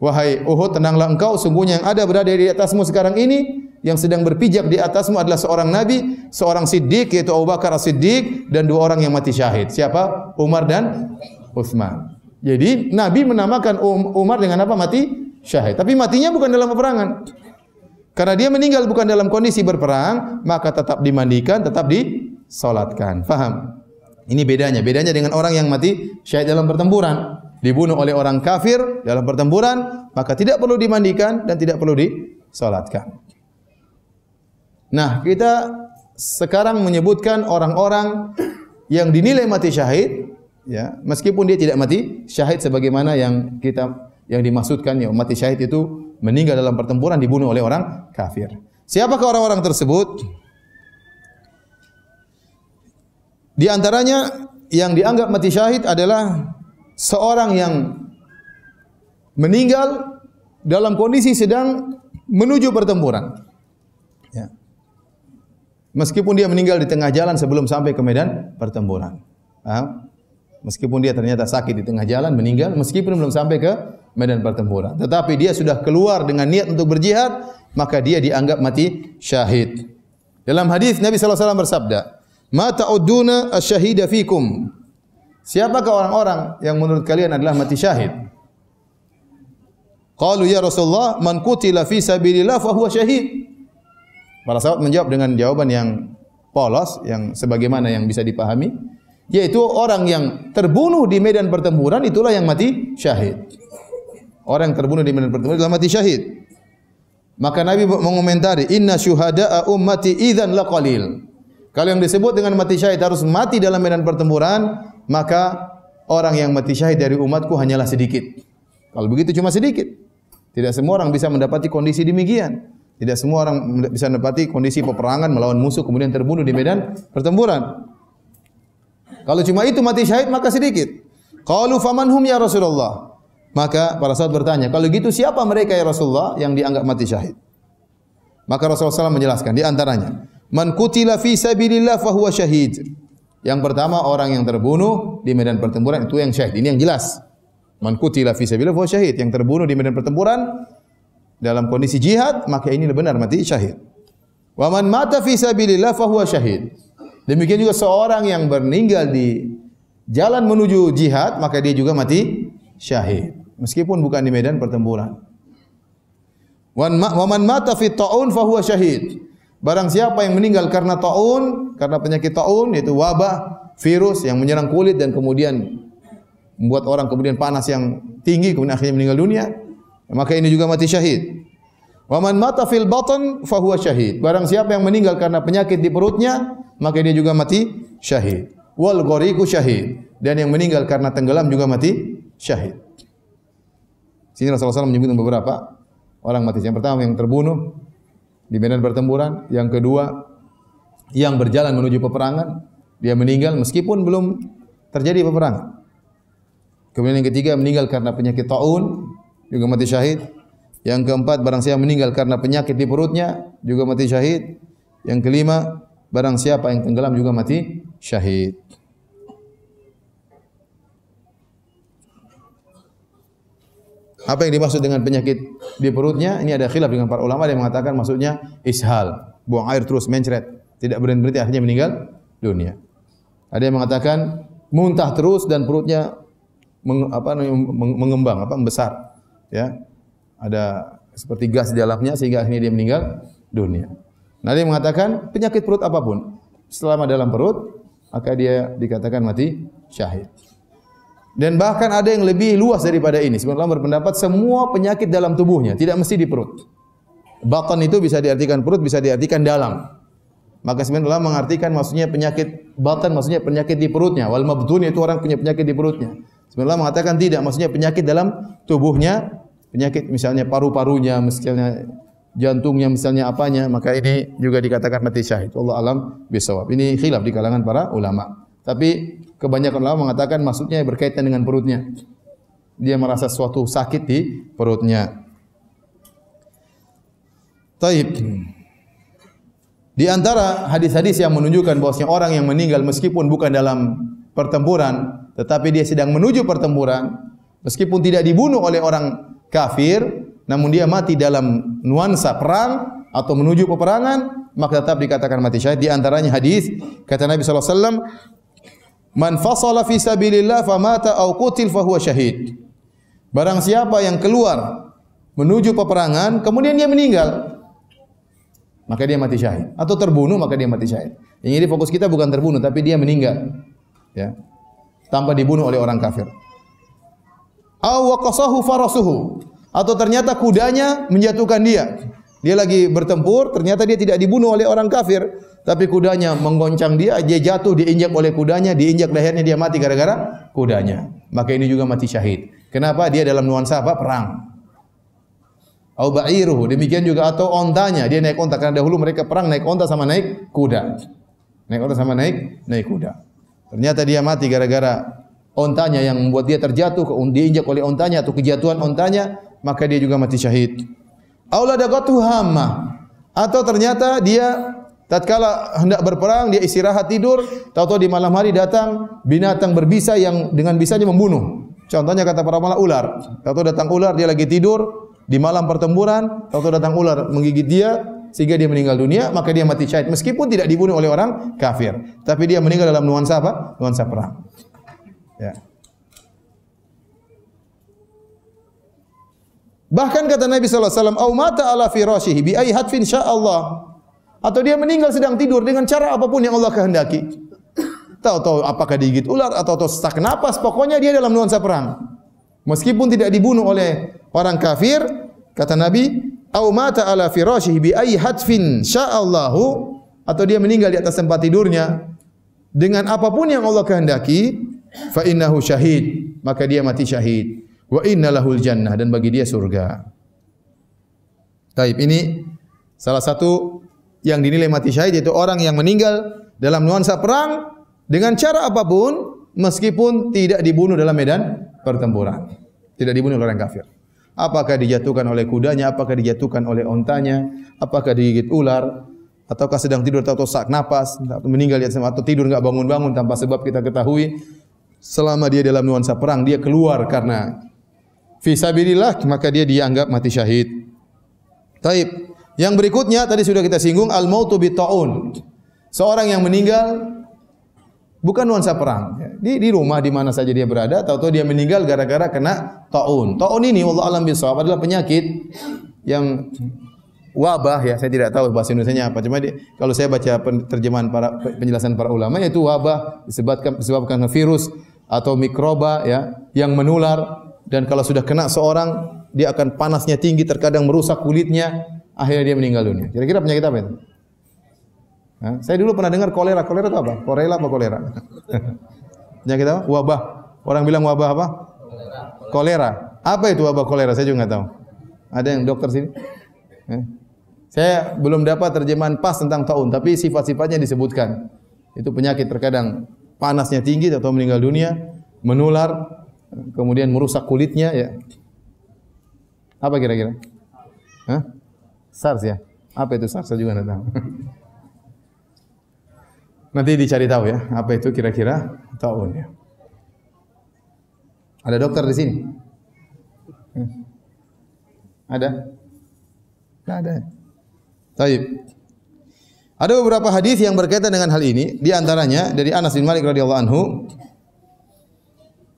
Speaker 1: Wahai Uhud, tenanglah engkau, sungguhnya yang ada berada di atasmu sekarang ini, yang sedang berpijak di atasmu adalah seorang nabi, seorang siddiq yaitu Abu Bakar as-Siddiq dan 2 orang yang mati syahid. Siapa? Umar dan Uthman. Jadi Nabi menamakan Umar dengan apa? Mati syahid. Tapi matinya bukan dalam peperangan. Karena dia meninggal bukan dalam kondisi berperang, maka tetap dimandikan, tetap disolatkan. Faham? Ini bedanya. Bedanya dengan orang yang mati syahid dalam pertempuran, dibunuh oleh orang kafir dalam pertempuran, maka tidak perlu dimandikan dan tidak perlu disolatkan. Nah, kita sekarang menyebutkan orang-orang yang dinilai mati syahid, ya, meskipun dia tidak mati syahid sebagaimana yang dimaksudkan, ya, mati syahid itu meninggal dalam pertempuran dibunuh oleh orang kafir. Siapakah orang-orang tersebut? Di antaranya yang dianggap mati syahid adalah seorang yang meninggal dalam kondisi sedang menuju pertempuran. Ya. Meskipun dia meninggal di tengah jalan sebelum sampai ke medan pertempuran. Meskipun dia ternyata sakit di tengah jalan, meninggal meskipun belum sampai ke medan pertempuran. Tetapi dia sudah keluar dengan niat untuk berjihad, maka dia dianggap mati syahid. Dalam hadis Nabi sallallahu alaihi wasallam bersabda, "Ma ta'udduna asy-syahida fikum?" Siapakah orang-orang yang menurut kalian adalah mati syahid? Qalu ya Rasulullah, man qutila fi sabilillah fa huwa syahid. Para sahabat menjawab dengan jawaban yang polos, yang sebagaimana yang bisa dipahami, yaitu orang yang terbunuh di medan pertempuran itulah yang mati syahid. Orang yang terbunuh di medan pertempuran itulah mati syahid. Maka Nabi mengomentari, "Inna syuhada'a ummati idzan laqalil." Kalau yang disebut dengan mati syahid harus mati dalam medan pertempuran, maka orang yang mati syahid dari umatku hanyalah sedikit. Kalau begitu cuma sedikit. Tidak semua orang bisa mendapati kondisi demikian. Tidak semua orang bisa mendapati kondisi peperangan melawan musuh kemudian terbunuh di medan pertempuran. Kalau cuma itu mati syahid maka sedikit. Qalu faman hum ya Rasulullah? Maka para sahabat bertanya, kalau gitu siapa mereka ya Rasulullah yang dianggap mati syahid? Maka Rasulullah SAW menjelaskan di antaranya, man qutila fi sabilillah fa huwa syahid. Yang pertama orang yang terbunuh di medan pertempuran itu yang syahid. Ini yang jelas. Man qutila fi sabilillah fa huwa syahid. Yang terbunuh di medan pertempuran dalam kondisi jihad, maka ini benar mati syahid. Wa man mata fi sabilillah fa huwa syahid. Demikian juga seorang yang meninggal di jalan menuju jihad, maka dia juga mati syahid. Meskipun bukan di medan pertempuran. Wa man mata fi ta'un fa huwa syahid. Barang siapa yang meninggal karena ta'un, karena penyakit ta'un yaitu wabah, virus yang menyerang kulit dan kemudian membuat orang kemudian panas yang tinggi kemudian akhirnya meninggal dunia, maka ini juga mati syahid. Wa man mata fil batn fa huwa syahid. Barang siapa yang meninggal karena penyakit di perutnya, maka dia juga mati syahid. Wal ghariqu syahid. Dan yang meninggal karena tenggelam juga mati syahid. Sini Rasulullah SAW menyebutkan beberapa orang mati. Yang pertama yang terbunuh di medan pertempuran, yang kedua yang berjalan menuju peperangan, dia meninggal meskipun belum terjadi peperangan. Kemudian yang ketiga meninggal karena penyakit taun, juga mati syahid. Yang keempat barang siapa meninggal karena penyakit di perutnya, juga mati syahid. Yang kelima barang siapa yang tenggelam juga mati syahid. Apa yang dimaksud dengan penyakit di perutnya? Ini ada khilaf dengan para ulama yang mengatakan maksudnya ishal, buang air terus mencret, tidak berhenti akhirnya meninggal dunia. Ada yang mengatakan muntah terus dan perutnya mengembang, membesar, ya. Ada seperti gas di dalamnya sehingga akhirnya dia meninggal dunia. Nah, ada yang mengatakan penyakit perut apapun selama dalam perut maka dia dikatakan mati syahid. Dan bahkan ada yang lebih luas daripada ini. Sebenarnya berpendapat semua penyakit dalam tubuhnya, tidak mesti di perut. Batan itu bisa diartikan perut, bisa diartikan dalam. Maka sebenarnya mengartikan maksudnya penyakit batan, maksudnya penyakit di perutnya. Wal mabtun itu orang punya penyakit di perutnya. Sebenarnya mengatakan tidak, maksudnya penyakit dalam tubuhnya, penyakit misalnya paru-parunya, misalnya jantungnya, misalnya apanya, maka ini juga dikatakan mati syahid. Wallahu alam bisawab. Ini khilaf di kalangan para ulama. Tapi kebanyakan ulama mengatakan maksudnya berkaitan dengan perutnya. Dia merasa suatu sakit di perutnya. Taib. Di antara hadis-hadis yang menunjukkan bahwasanya orang yang meninggal meskipun bukan dalam pertempuran, tetapi dia sedang menuju pertempuran, meskipun tidak dibunuh oleh orang kafir, namun dia mati dalam nuansa perang atau menuju peperangan, maka tetap dikatakan mati syahid. Di antaranya hadis kata Nabi sallallahu alaihi wasallam, "Man fasala fi sabilillah famata aw qutil fa huwa syahid." Barang siapa yang keluar menuju peperangan kemudian dia meninggal, maka dia mati syahid. Atau terbunuh maka dia mati syahid. Yang ini fokus kita bukan terbunuh tapi dia meninggal, ya, tanpa dibunuh oleh orang kafir. Aw waqasahu farasuhu, atau ternyata kudanya menjatuhkan dia. Dia lagi bertempur, ternyata dia tidak dibunuh oleh orang kafir, tapi kudanya menggoncang dia, dia jatuh, diinjak oleh kudanya, diinjak lehernya, dia mati gara-gara kudanya. Maka ini juga mati syahid. Kenapa? Dia dalam nuansa apa? Perang. Au ba'iruhu, demikian juga atau ontanya, dia naik onta, karena dahulu mereka perang naik onta sama naik kuda. Naik onta sama naik kuda. Ternyata dia mati gara-gara ontanya yang membuat dia terjatuh, diinjak oleh ontanya atau kejatuhan ontanya, maka dia juga mati syahid. Auladagatu hamma, atau ternyata dia tatkala hendak berperang dia istirahat tidur, tahu-tahu di malam hari datang binatang berbisa yang dengan bisanya membunuh. Contohnya kata para ulama ular. Tahu-tahu datang ular, dia lagi tidur di malam pertempuran, tahu-tahu datang ular menggigit dia sehingga dia meninggal dunia, maka dia mati syahid meskipun tidak dibunuh oleh orang kafir, tapi dia meninggal dalam nuansa apa? Nuansa perang. Ya. Bahkan kata Nabi sallallahu alaihi wasallam, "Au mata ala firashihi bi ayyi hadfin sya'allah." Atau dia meninggal sedang tidur dengan cara apapun yang Allah kehendaki. Tahu-tahu apakah digigit ular atau sesak napas, pokoknya dia dalam nuansa perang. Meskipun tidak dibunuh oleh orang kafir, kata Nabi, "Au mata ala firashihi bi ayyi hadfin sya'allahu." Atau dia meninggal di atas tempat tidurnya dengan apapun yang Allah kehendaki, fa innahu syahid, maka dia mati syahid. Wa inna lahul jannah, dan bagi dia surga. Taib, ini salah satu yang dinilai mati syahid, yaitu orang yang meninggal dalam nuansa perang dengan cara apapun meskipun tidak dibunuh dalam medan pertempuran. Tidak dibunuh oleh orang kafir. Apakah dijatuhkan oleh kudanya, apakah dijatuhkan oleh ontanya, apakah digigit ular, ataukah sedang tidur atau sak napas, atau meninggal di atas atau tidur enggak bangun-bangun tanpa sebab kita ketahui, selama dia dalam nuansa perang, dia keluar karena fi sabilillah, maka dia dianggap mati syahid. Taib. Yang berikutnya tadi sudah kita singgung, al-mautu bi ta'un. Seorang yang meninggal bukan nuansa perang. Di rumah di mana saja dia berada, tahu-tahu dia meninggal gara-gara kena taun. Taun ini wallahu alam bisawab adalah penyakit yang wabah ya, saya tidak tahu bahasa Indonesianya apa. Cuma kalau saya baca terjemahan penjelasan para ulama, yaitu wabah disebabkan virus atau mikroba ya yang menular, dan kalau sudah kena seorang dia akan panasnya tinggi, terkadang merusak kulitnya, akhirnya dia meninggal dunia. Kira-kira penyakit apa itu? Saya dulu pernah dengar kolera. Kolera itu apa? Korela apa kolera? Penyakit apa? Wabah. Orang bilang wabah apa? Kolera. Apa itu wabah kolera? Saya juga enggak tahu. Ada yang dokter sini? Saya belum dapat terjemahan pas tentang taun, tapi sifat-sifatnya disebutkan. Itu penyakit terkadang panasnya tinggi atau meninggal dunia, menular, kemudian merusak kulitnya ya. Apa kira-kira? SARS ya? Apa itu SARS? Saya juga tidak tahu. Nanti dicari tahu ya, apa itu kira-kira taun ya. Ada dokter di sini? Ada? Tidak ada. Baik. Ada beberapa hadis yang berkaitan dengan hal ini. Di antaranya dari Anas bin Malik radhiyallahu anhu,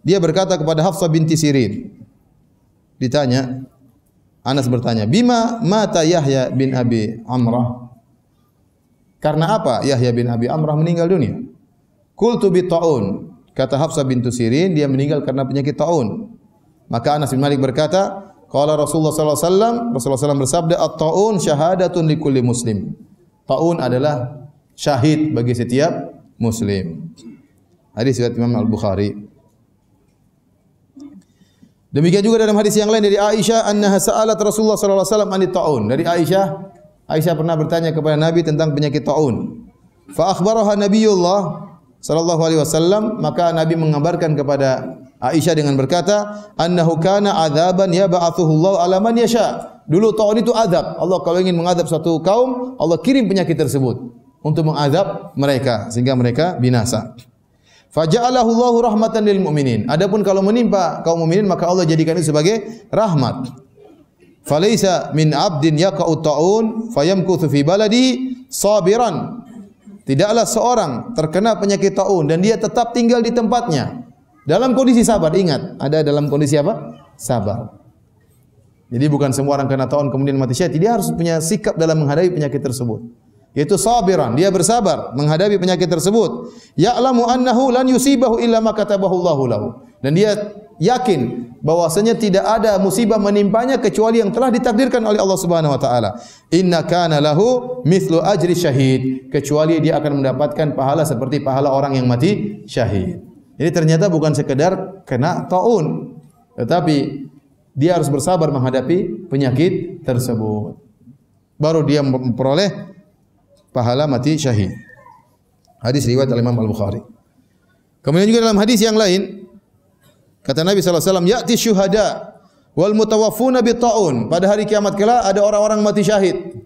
Speaker 1: dia berkata kepada Hafsah binti Sirin. Ditanya, Anas bertanya, "Bima mata Yahya bin Abi Amrah?" Karena apa Yahya bin Abi Amrah meninggal dunia? Qultu bi taun. Kata Hafsah binti Sirin, dia meninggal karena penyakit taun. Maka Anas bin Malik berkata, qala Rasulullah sallallahu alaihi wasallam, Rasulullah SAW bersabda, "At-taun syahadatun likulli muslim." Taun adalah syahid bagi setiap muslim. Hadis riwayat Imam Al-Bukhari. Demikian juga dalam hadis yang lain dari Aisyah, annaha sa'alat Rasulullah sallallahu alaihi wasallam anit taun. Dari Aisyah pernah bertanya kepada Nabi tentang penyakit taun. Fa akhbaraha Nabiullah sallallahu alaihi wasallam, maka Nabi mengabarkan kepada Aisyah dengan berkata, annahu kana adzaban yab'athuhu Allah ala man yasha. Dulu taun itu azab. Allah kalau ingin mengadab suatu kaum, Allah kirim penyakit tersebut untuk mengadab mereka sehingga mereka binasa. Faja'alahu Allahu rahmatan lil mu'minin. Adapun kalau menimpa kaum mukminin maka Allah jadikan itu sebagai rahmat. Falaisa min 'abdin yaqa'u ta'un fayamkuthu fi baladihi sabiran. Tidaklah seorang terkena penyakit taun dan dia tetap tinggal di tempatnya dalam kondisi sabar. Ingat, ada dalam kondisi apa? Sabar. Jadi bukan semua orang kena taun kemudian mati syahid. Dia harus punya sikap dalam menghadapi penyakit tersebut. Yaitu sabiran, dia bersabar menghadapi penyakit tersebut. Ya'lamu annahu lan yusibahu illa ma katabahu Allahu lahu. Dan dia yakin bahwasanya tidak ada musibah menimpanya kecuali yang telah ditakdirkan oleh Allah Subhanahu wa taala. Inna kana lahu mithlu ajri syahid. Kecuali dia akan mendapatkan pahala seperti pahala orang yang mati syahid. Jadi ternyata bukan sekedar kena taun, tetapi dia harus bersabar menghadapi penyakit tersebut. Baru dia memperoleh pahala mati syahid. Hadis riwayat Imam Al-Bukhari. Kemudian juga dalam hadis yang lain, kata Nabi sallallahu alaihi wasallam, "Ya'ti syuhada wal mutawaffuna bi ta'un." Pada hari kiamat kelak ada orang-orang mati syahid.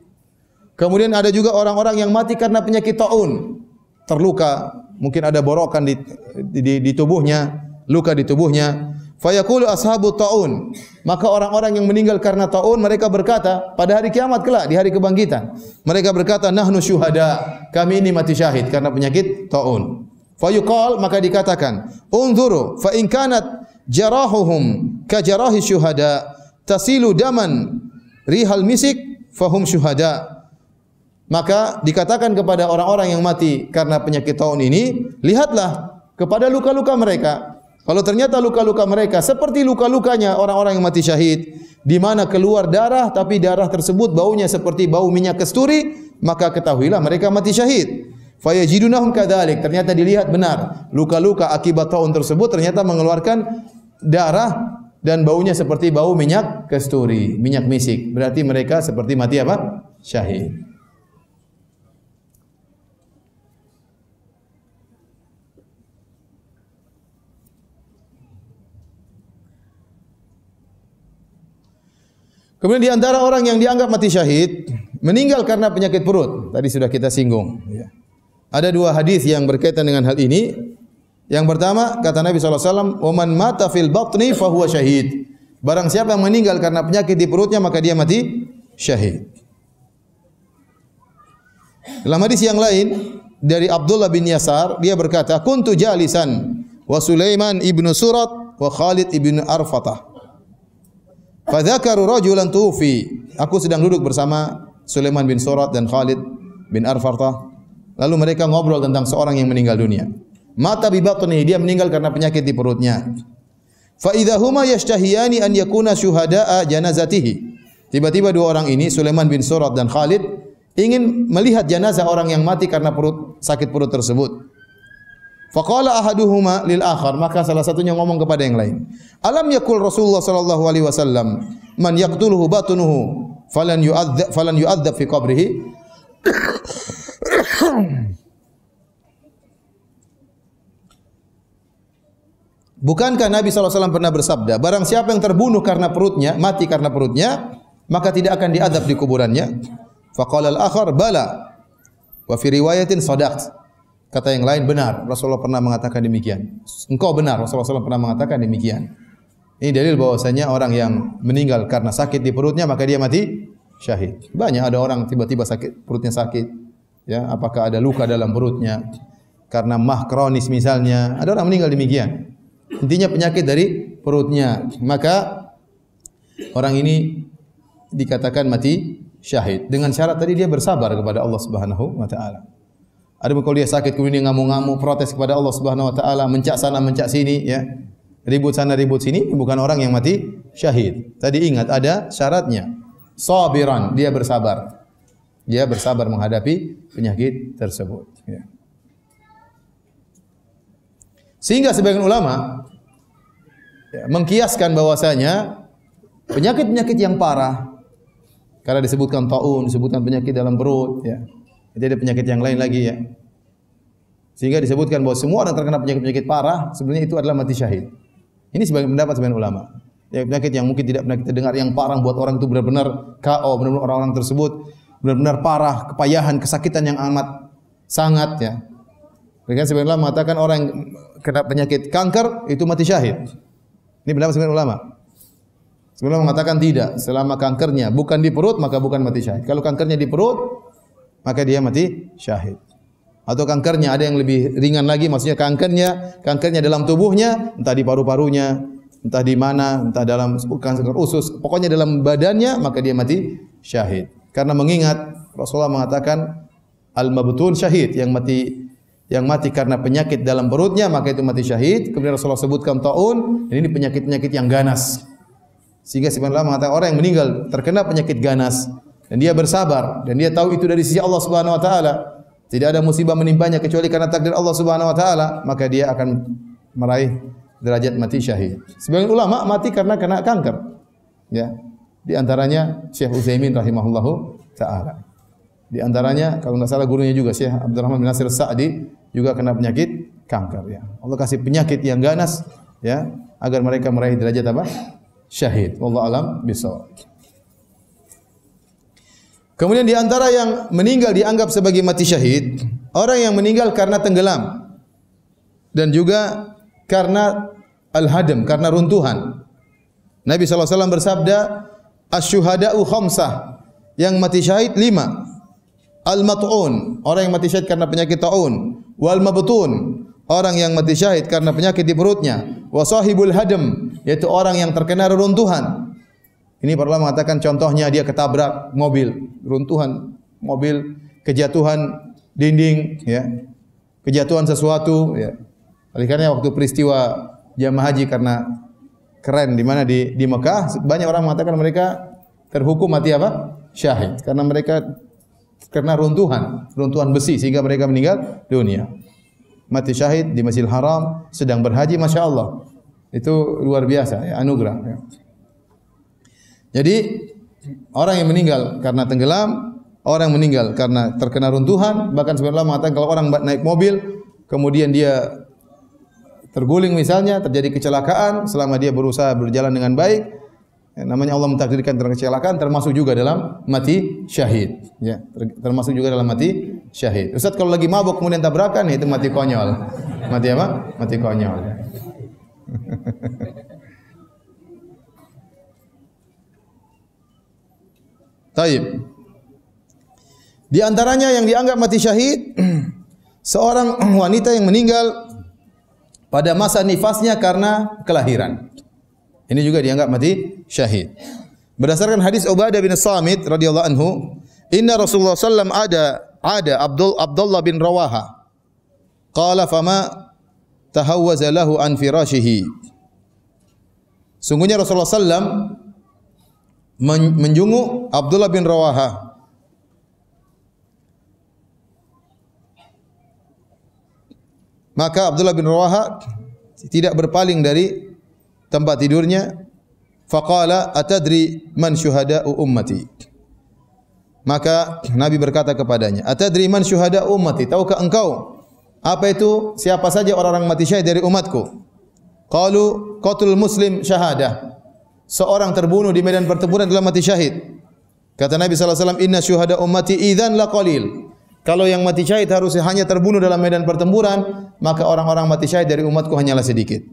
Speaker 1: Kemudian ada juga orang-orang yang mati karena penyakit taun. Terluka, mungkin ada borokan di tubuhnya, luka di tubuhnya. Fayaqulu ashabu taun. Maka orang-orang yang meninggal karena taun mereka berkata pada hari kiamat kelak, di hari kebangkitan, mereka berkata, "Nahnu syuhada." Kami ini mati syahid karena penyakit taun. Fayuqal, maka dikatakan, "Unzuru fa in kanat jarahuhum ka jarahi syuhada tasilu daman rihal misik fahum syuhada." Maka dikatakan kepada orang-orang yang mati karena penyakit taun ini, lihatlah kepada luka-luka mereka. Kalau ternyata luka-luka mereka seperti luka-lukanya orang-orang yang mati syahid, di mana keluar darah tapi darah tersebut baunya seperti bau minyak kasturi, maka ketahuilah mereka mati syahid. Fayajidunahum kadzalik. Ternyata dilihat benar luka-luka akibat taun tersebut ternyata mengeluarkan darah dan baunya seperti bau minyak kasturi, minyak misik. Berarti mereka seperti mati apa? Syahid. Kemudian di antara orang yang dianggap mati syahid meninggal karena penyakit perut. Tadi sudah kita singgung. Ada dua hadis yang berkaitan dengan hal ini. Yang pertama kata Nabi SAW, "Waman mata fil batni fahuwa syahid." Barang siapa yang meninggal karena penyakit di perutnya maka dia mati syahid. Dalam hadis yang lain dari Abdullah bin Yasar, dia berkata, "Kuntu jalisan wa Sulaiman ibnu Surat wa Khalid ibnu Arfatah. Fa dzakaru rajulan tufi." Aku sedang duduk bersama Sulaiman bin Surat dan Khalid bin Arfatah. Lalu mereka ngobrol tentang seorang yang meninggal dunia. Mata bi batnihi, dia meninggal karena penyakit di perutnya. Fa idza huma yashtahiyani an yakuna syuhada'a janazatihi. Tiba-tiba dua orang ini, Sulaiman bin Surat dan Khalid, ingin melihat jenazah orang yang mati karena sakit perut tersebut. Faqala ahaduhuma lil akhar, maka salah satunya ngomong kepada yang lain. Alam yakul Rasulullah sallallahu alaihi wasallam, man yaqtuluhu batnuhu falan yu'adzab fi qabrihi. Bukankah Nabi SAW pernah bersabda, barang siapa yang terbunuh karena perutnya, mati karena perutnya, maka tidak akan diadab di kuburannya. Faqala al-akhar bala wa fi riwayatin sadaqt. Kata yang lain, benar, Rasulullah pernah mengatakan demikian. Engkau benar, Rasulullah SAW pernah mengatakan demikian. Ini dalil bahwasanya orang yang meninggal karena sakit di perutnya maka dia mati syahid. Banyak ada orang tiba-tiba sakit, perutnya sakit, ya, apakah ada luka dalam perutnya karena mah kronis misalnya. Ada orang meninggal demikian. Intinya penyakit dari perutnya, maka orang ini dikatakan mati syahid dengan syarat tadi dia bersabar kepada Allah Subhanahu wa taala. Ada kalau dia sakit kemudian dia ngamuk-ngamuk protes kepada Allah Subhanahu wa taala, mencak sana mencak sini, ya. Ribut sana ribut sini, bukan orang yang mati syahid. Tadi ingat ada syaratnya. Sabiran, dia bersabar. Dia bersabar menghadapi penyakit tersebut, ya. Sehingga sebagian ulama mengkiaskan bahwasanya penyakit-penyakit yang parah, karena disebutkan taun, disebutkan penyakit dalam perut, ya. Jadi ada penyakit yang lain lagi, ya. Sehingga disebutkan bahwa semua orang terkena penyakit-penyakit parah sebenarnya itu adalah mati syahid. Ini sebagian pendapat sebagian ulama. Ya, penyakit yang mungkin tidak pernah kita dengar yang parah buat orang itu benar-benar KO, benar-benar orang-orang tersebut benar-benar parah, kepayahan, kesakitan yang amat sangat, ya. Mereka sebagian ulama mengatakan orang yang kena penyakit kanker itu mati syahid. Ini pendapat sebagian ulama. Sebagian ulama mengatakan tidak, selama kankernya bukan di perut maka bukan mati syahid. Kalau kankernya di perut maka dia mati syahid. Atau kankernya ada yang lebih ringan lagi, maksudnya kankernya dalam tubuhnya, entah di paru-parunya, entah di mana, entah dalam kanker usus, pokoknya dalam badannya, maka dia mati syahid. Karena mengingat Rasulullah mengatakan al-mabtun syahid, yang mati karena penyakit dalam perutnya maka itu mati syahid. Kemudian Rasulullah sebutkan taun, ini penyakit-penyakit yang ganas. Sehingga sebenarnya mengatakan orang yang meninggal terkena penyakit ganas dan dia bersabar dan dia tahu itu dari sisi Allah Subhanahu wa taala, tidak ada musibah menimpanya kecuali karena takdir Allah Subhanahu wa taala, maka dia akan meraih derajat mati syahid. Sebagian ulama mati karena kena kanker, ya. Di antaranya Syekh Utsaimin rahimahullahu taala. Di antaranya kalau enggak salah gurunya juga Syekh Abdurrahman bin Nasir Sa'di juga kena penyakit kanker, ya. Allah kasih penyakit yang ganas, ya, agar mereka meraih derajat apa? Syahid. Wallahu alam bisawab. Kemudian di antara yang meninggal dianggap sebagai mati syahid, orang yang meninggal karena tenggelam dan juga karena al-hadam, karena runtuhan. Nabi SAW bersabda, "Asy-syuhada'u khamsah." Yang mati syahid 5. Al-mat'un, orang yang mati syahid karena penyakit taun. Wal mabtun, orang yang mati syahid karena penyakit di perutnya. Wa sahibul hadam, yaitu orang yang terkena reruntuhan. Ini para ulama mengatakan contohnya dia ketabrak mobil, runtuhan mobil, kejatuhan dinding, ya. Kejatuhan sesuatu, ya. Oleh karena waktu peristiwa jamaah haji karena keren di mana di Mekah, banyak orang mengatakan mereka terhukum mati apa? Syahid, karena mereka karena runtuhan besi sehingga mereka meninggal dunia. Mati syahid di Masjidil Haram sedang berhaji, Masya Allah. Itu luar biasa, ya, anugerah, ya. Jadi orang yang meninggal karena tenggelam, orang yang meninggal karena terkena runtuhan, bahkan sebenarnya mengatakan kalau orang naik mobil kemudian dia terguling misalnya, terjadi kecelakaan, selama dia berusaha berjalan dengan baik, namanya Allah mentakdirkan kecelakaan, termasuk juga dalam mati syahid, ya, termasuk juga dalam mati syahid. Ustaz, kalau lagi mabuk kemudian tabrakan, itu mati konyol. Mati apa? Mati konyol. Taib. Di antaranya yang dianggap mati syahid seorang wanita yang meninggal pada masa nifasnya karena kelahiran. Ini juga dianggap mati syahid. Berdasarkan hadis Ubadah bin Samit radhiyallahu anhu, inna Rasulullah sallam ada Abdullah bin Rawaha. Qala fama tahawwaza lahu an firashihi. Sungguhnya Rasulullah sallam menjenguk Abdullah bin Rawaha. Maka Abdullah bin Rawaha tidak berpaling dari tempat tidurnya. Faqala atadri man syuhada'u ummati. Maka Nabi berkata kepadanya, atadri man syuhada'u ummati, tahukah engkau apa itu siapa saja orang-orang mati syahid dari umatku? Qalu qatlul muslim syahadah. Seorang terbunuh di medan pertempuran adalah mati syahid. Kata Nabi sallallahu alaihi wasallam, inna syuhada ummati idzan laqalil. Kalau yang mati syahid harus hanya terbunuh dalam medan pertempuran, maka orang-orang mati syahid dari umatku hanyalah sedikit.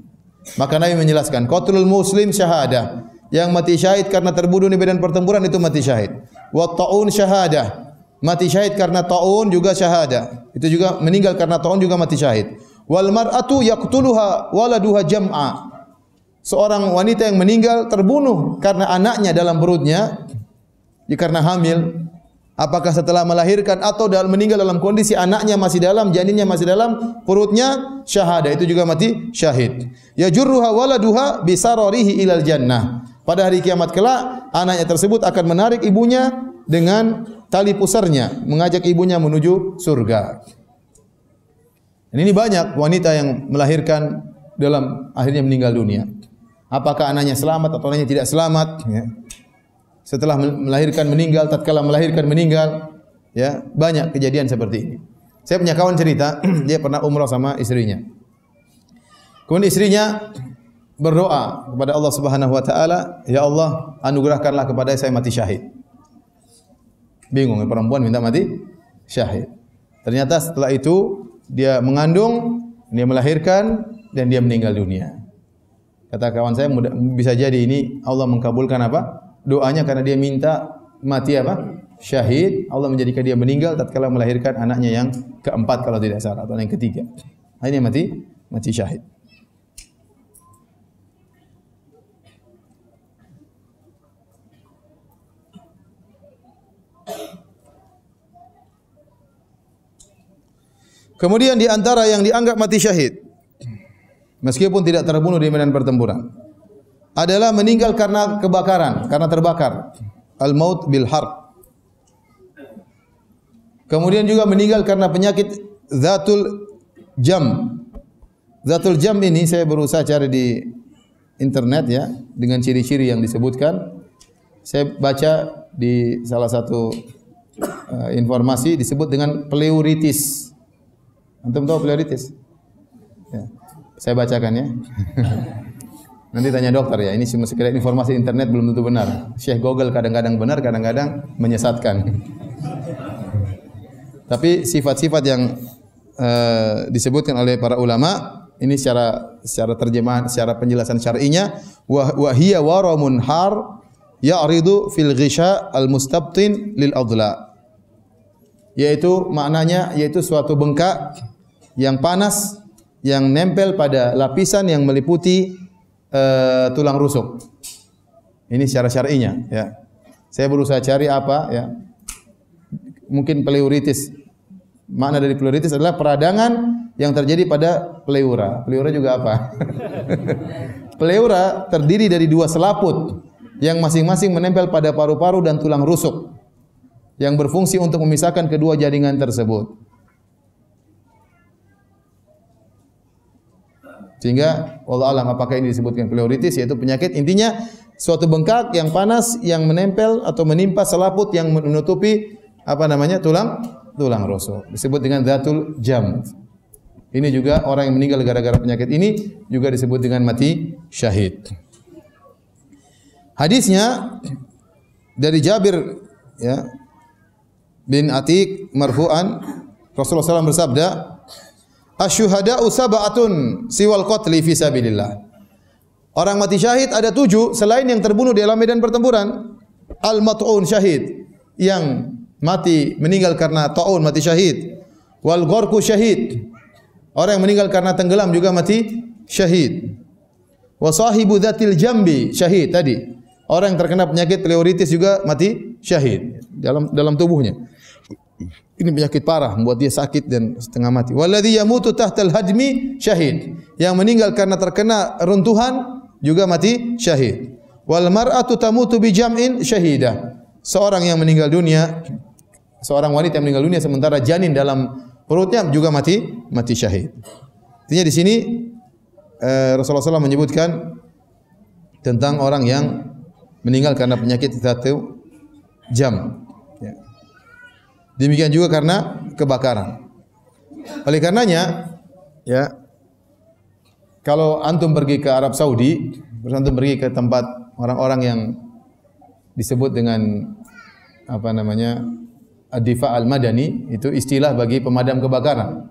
Speaker 1: Maka Nabi menjelaskan, qatlul muslim syahadah. Yang mati syahid karena terbunuh di medan pertempuran itu mati syahid. Wa ta'un syahadah. Mati syahid karena ta'un juga syahadah. Itu juga meninggal karena ta'un juga mati syahid. Wal mar'atu yaqtuluha waladuha jam'a. Seorang wanita yang meninggal terbunuh karena anaknya dalam perutnya, karena hamil. Apakah setelah melahirkan atau meninggal dalam kondisi anaknya masih dalam, janinnya masih dalam perutnya, syahadah, itu juga mati syahid. Yajurruha waladuha bisararihi ilal jannah. Pada hari kiamat kelak, anaknya tersebut akan menarik ibunya dengan tali pusarnya, mengajak ibunya menuju surga. Dan ini banyak wanita yang melahirkan dalam akhirnya meninggal dunia. Apakah anaknya selamat atau anaknya tidak selamat? Ya. Setelah melahirkan meninggal, tatkala melahirkan meninggal, ya, banyak kejadian seperti ini. Saya punya kawan cerita, dia pernah umrah sama istrinya. Kemudian istrinya berdoa kepada Allah Subhanahu wa taala, "Ya Allah, anugerahkanlah kepada saya mati syahid." Bingung, perempuan minta mati syahid. Ternyata setelah itu dia mengandung, dia melahirkan dan dia meninggal dunia. Kata kawan saya, bisa jadi ini Allah mengkabulkan apa? Doanya karena dia minta mati apa? Syahid. Allah menjadikan dia meninggal tatkala melahirkan anaknya yang keempat kalau tidak salah atau yang ketiga. Ini mati syahid. Kemudian di antara yang dianggap mati syahid, meskipun tidak terbunuh di medan pertempuran, adalah meninggal karena kebakaran, karena terbakar. Al-maut bil harb. Kemudian juga meninggal karena penyakit zatul jam. Zatul jam ini saya berusaha cari di internet ya, dengan ciri-ciri yang disebutkan. Saya baca di salah satu informasi disebut dengan pleuritis. Antum tahu pleuritis? Ya. Saya bacakan ya. Nanti tanya dokter ya, ini cuma sekedar informasi internet belum tentu benar. Syekh Google kadang-kadang benar, kadang-kadang menyesatkan. Tapi sifat-sifat yang disebutkan oleh para ulama, ini secara terjemahan, secara penjelasan syar'inya, wa hiya waramun har ya'ridu fil ghisha al-mustabtin lil adla. Yaitu maknanya yaitu suatu bengkak yang panas yang nempel pada lapisan yang meliputi tulang rusuk. Ini secara syar'inya ya. Saya berusaha cari apa ya. Mungkin pleuritis. Makna dari pleuritis adalah peradangan yang terjadi pada pleura. Pleura juga apa? Pleura terdiri dari dua selaput yang masing-masing menempel pada paru-paru dan tulang rusuk yang berfungsi untuk memisahkan kedua jaringan tersebut. Sehingga wallahu alam apakah ini disebutkan pleuritis, yaitu penyakit intinya suatu bengkak yang panas yang menempel atau menimpa selaput yang menutupi apa namanya tulang rusuk, disebut dengan zatul jam. Ini juga orang yang meninggal gara-gara penyakit ini juga disebut dengan mati syahid. Hadisnya dari Jabir ya bin Atiq marfu'an, Rasulullah SAW bersabda, "Asyuhada'u sab'atun siwal qatli fi sabilillah." Orang mati syahid ada 7 selain yang terbunuh di dalam medan pertempuran. Al-mat'un syahid, yang mati meninggal karena ta'un mati syahid. Wal gharqu syahid. Orang yang meninggal karena tenggelam juga mati syahid. Wa sahibu dzatil jambi syahid tadi. Orang yang terkena penyakit pleuritis juga mati syahid dalam tubuhnya. Ini penyakit parah membuat dia sakit dan setengah mati. Walladzi yamutu tahtal hadmi syahid. Yang meninggal karena terkena runtuhan juga mati syahid. Wal mar'atu tamutu bi jam'in syahidah. Seorang yang meninggal dunia, seorang wanita yang meninggal dunia sementara janin dalam perutnya juga mati syahid. Artinya di sini Rasulullah SAW menyebutkan tentang orang yang meninggal karena penyakit 1 jam. Ya. Demikian juga karena kebakaran. Oleh karenanya, ya, kalau antum pergi ke Arab Saudi, antum pergi ke tempat orang-orang yang disebut dengan apa namanya Ad-Difa' Al-Madani, itu istilah bagi pemadam kebakaran.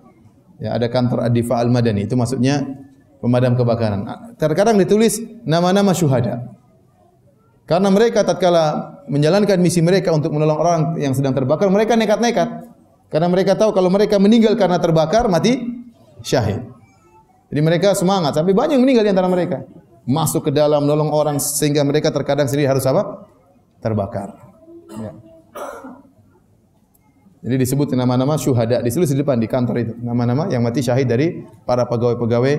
Speaker 1: Ya, ada kantor Ad-Difa' Al-Madani, itu maksudnya pemadam kebakaran. Terkadang ditulis nama-nama syuhada. Karena mereka tatkala menjalankan misi mereka untuk menolong orang yang sedang terbakar, mereka nekat-nekat. Karena mereka tahu kalau mereka meninggal karena terbakar, mati syahid. Jadi mereka semangat, sampai banyak yang meninggal di antara mereka. Masuk ke dalam menolong orang sehingga mereka terkadang sendiri harus apa? Terbakar. Ya. Jadi disebut nama-nama syuhada, ditulis di depan di kantor itu. Nama-nama yang mati syahid dari para pegawai-pegawai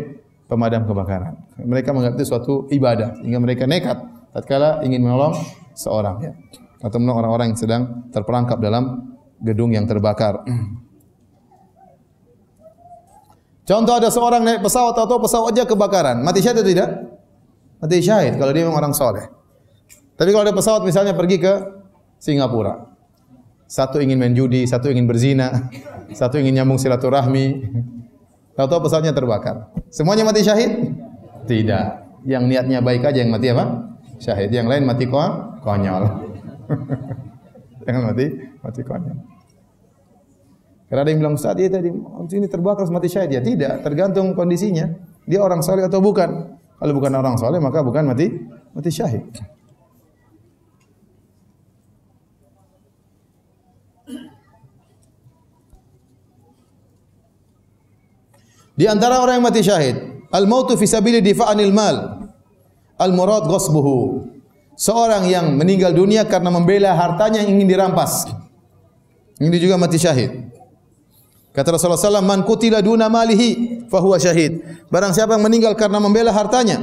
Speaker 1: pemadam kebakaran. Mereka menganggap itu suatu ibadah, sehingga mereka nekat tatkala ingin menolong seorang, ya, atau menolong orang-orang yang sedang terperangkap dalam gedung yang terbakar. Contoh ada seorang naik pesawat atau pesawatnya kebakaran, mati syahid atau tidak? Mati syahid kalau dia memang orang soleh. Tapi kalau ada pesawat misalnya pergi ke Singapura, satu ingin main judi, satu ingin berzina, satu ingin nyambung silaturahmi, tahu-tahu pesawatnya terbakar, semuanya mati syahid? Tidak. Yang niatnya baik aja yang mati apa? Syahid. Yang lain mati konyol. Jangan mati konyol. Karena ada yang bilang, Ustaz, dia tadi ini terbakar mati syahid. Ya tidak, tergantung kondisinya. Dia orang soleh atau bukan. Kalau bukan orang soleh maka bukan mati syahid. Di antara orang yang mati syahid, al-mautu fi sabili difa'anil mal. Al-murad ghasbuhu. Seorang yang meninggal dunia karena membela hartanya yang ingin dirampas. Ini juga mati syahid. Kata Rasulullah SAW, man qutila duna malihi fahuwa syahid. Barang siapa yang meninggal karena membela hartanya,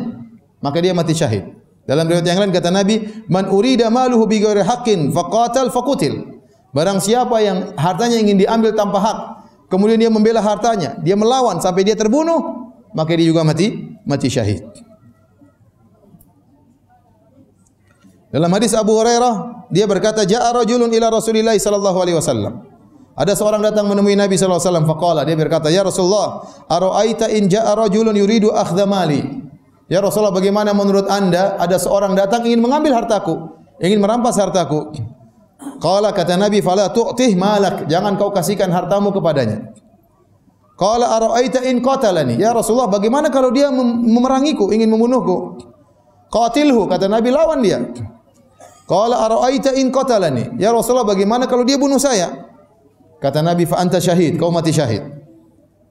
Speaker 1: maka dia mati syahid. Dalam riwayat yang lain kata Nabi, man urida maluhu bi ghairi haqqin faqatal faqutil. Barang siapa yang hartanya ingin diambil tanpa hak, kemudian dia membela hartanya, dia melawan sampai dia terbunuh, maka dia juga mati syahid. Dalam hadis Abu Hurairah, dia berkata, ja'a rajulun ila Rasulillah sallallahu alaihi wasallam. Ada seorang datang menemui Nabi sallallahu alaihi wasallam, faqala, dia berkata, ya Rasulullah, ara'aita in ja'a rajulun yuridu akhdha mali? Ya Rasulullah, bagaimana menurut Anda ada seorang datang ingin mengambil hartaku, ingin merampas hartaku? Qala, kata Nabi, fala tu'tih malak, jangan kau kasihkan hartamu kepadanya. Qala ara'aita in qatalani? Ya Rasulullah, bagaimana kalau dia memerangiku, ingin membunuhku? Qatilhu, kata Nabi, lawan dia. Qala ara'aita in qatalani? Ya Rasulullah, bagaimana kalau dia bunuh saya? Kata Nabi, fa anta syahid, kau mati syahid.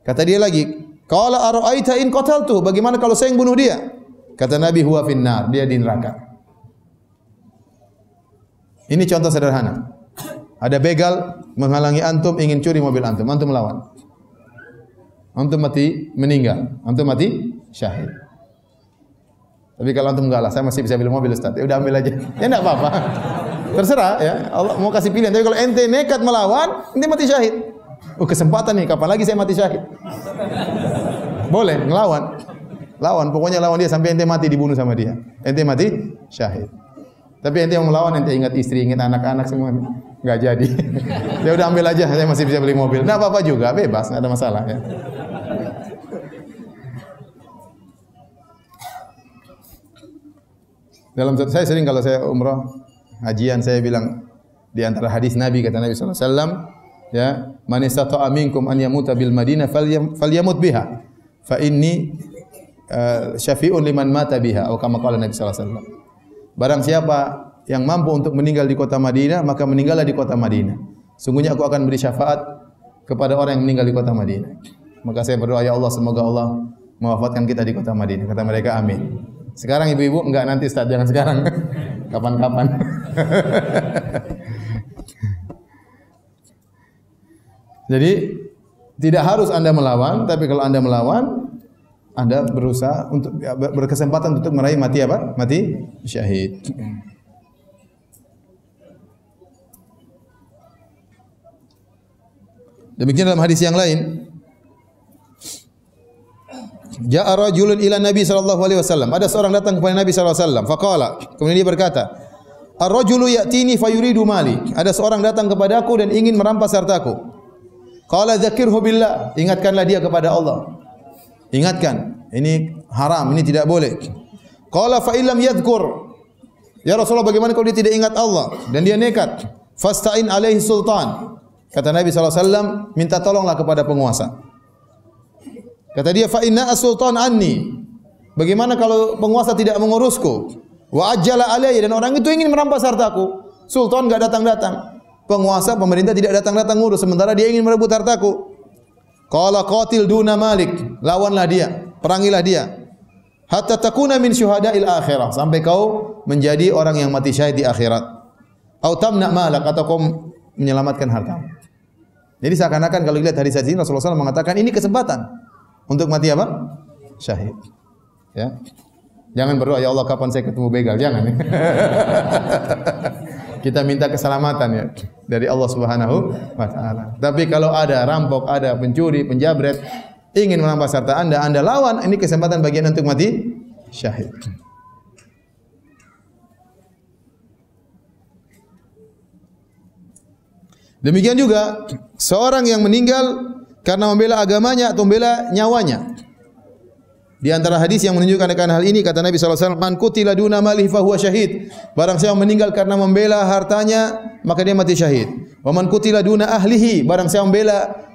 Speaker 1: Kata dia lagi, qala ara'aita in qataltu? Bagaimana kalau saya yang bunuh dia? Kata Nabi, huwa finnar, dia di neraka. Ini contoh sederhana. Ada begal menghalangi antum ingin curi mobil antum, antum melawan. Antum mati meninggal, antum mati syahid. Tapi kalau antum enggak lah, saya masih bisa beli mobil Ustaz. Ya udah ambil aja. Ya enggak apa-apa. Terserah ya. Allah mau kasih pilihan. Tapi kalau ente nekat melawan, ente mati syahid. Kesempatan nih, kapan lagi saya mati syahid? Boleh ngelawan. Lawan, pokoknya lawan dia sampai ente mati dibunuh sama dia. Ente mati syahid. Tapi ente mau melawan, ente ingat istri, ingat anak-anak semua. Enggak jadi. Ya udah ambil aja, saya masih bisa beli mobil. Enggak apa-apa juga, bebas, enggak ada masalah ya. Dalam saya sering kalau saya umrah hajian saya bilang di antara hadis Nabi, kata Nabi sallallahu alaihi wasallam, ya, man istata'a minkum an yamuta bil Madinah falyamut biha fa inni syafi'un liman mata biha, atau kama qala Nabi sallallahu alaihi wasallam. Barang siapa yang mampu untuk meninggal di kota Madinah, maka meninggallah di kota Madinah. Sungguhnya aku akan beri syafaat kepada orang yang meninggal di kota Madinah. Maka saya berdoa, ya Allah, semoga Allah mewafatkan kita di kota Madinah. Kata mereka, amin. Sekarang ibu-ibu, enggak, nanti Ustaz, jangan sekarang. Kapan-kapan. Jadi tidak harus Anda melawan, tapi kalau Anda melawan, Anda berusaha untuk berkesempatan untuk meraih mati apa? Mati syahid. Demikian dalam hadis yang lain. Ja'a rajulun ila Nabi sallallahu alaihi wasallam. Ada seorang datang kepada Nabi sallallahu alaihi wasallam. Faqala, kemudian dia berkata, "Ar-rajulu ya'tini fayuridu mali." Ada seorang datang kepadaku dan ingin merampas hartaku. Qala dzakirhu billah. Ingatkanlah dia kepada Allah. Ingatkan, ini haram, ini tidak boleh. Qala fa illam yadhkur. Ya Rasulullah, bagaimana kalau dia tidak ingat Allah dan dia nekat? Fasta'in alaihi sultan. Kata Nabi SAW, minta tolonglah kepada penguasa. Kata dia, fa inna as-sultan anni. Bagaimana kalau penguasa tidak mengurusku? Wa ajjala alayya, dan orang itu ingin merampas hartaku. Sultan enggak datang-datang. Penguasa, pemerintah tidak datang-datang ngurus, sementara dia ingin merebut hartaku. Qala qatil duna malik. Lawanlah dia, perangilah dia. Hatta takuna min syuhada'il akhirah, sampai kau menjadi orang yang mati syahid di akhirat. Au tamna malak, atau kau menyelamatkan hartamu. Jadi seakan-akan kalau lihat hadis ini Rasulullah SAW mengatakan ini kesempatan untuk mati apa? Syahid. Ya. Jangan berdoa, ya Allah kapan saya ketemu begal, jangan. Kita minta keselamatan ya dari Allah Subhanahu wa taala. Tapi kalau ada rampok, ada pencuri, penjabret ingin merampas harta Anda lawan, ini kesempatan bagi Anda untuk mati syahid. Demikian juga seorang yang meninggal karena membela agamanya atau membela nyawanya. Di antara hadis yang menunjukkan akan hal ini, kata Nabi SAW, man qutila duna malihi fahuwa syahid. Barang siapa meninggal karena membela hartanya, maka dia mati syahid. Wa man qutila duna ahlihi, barang siapa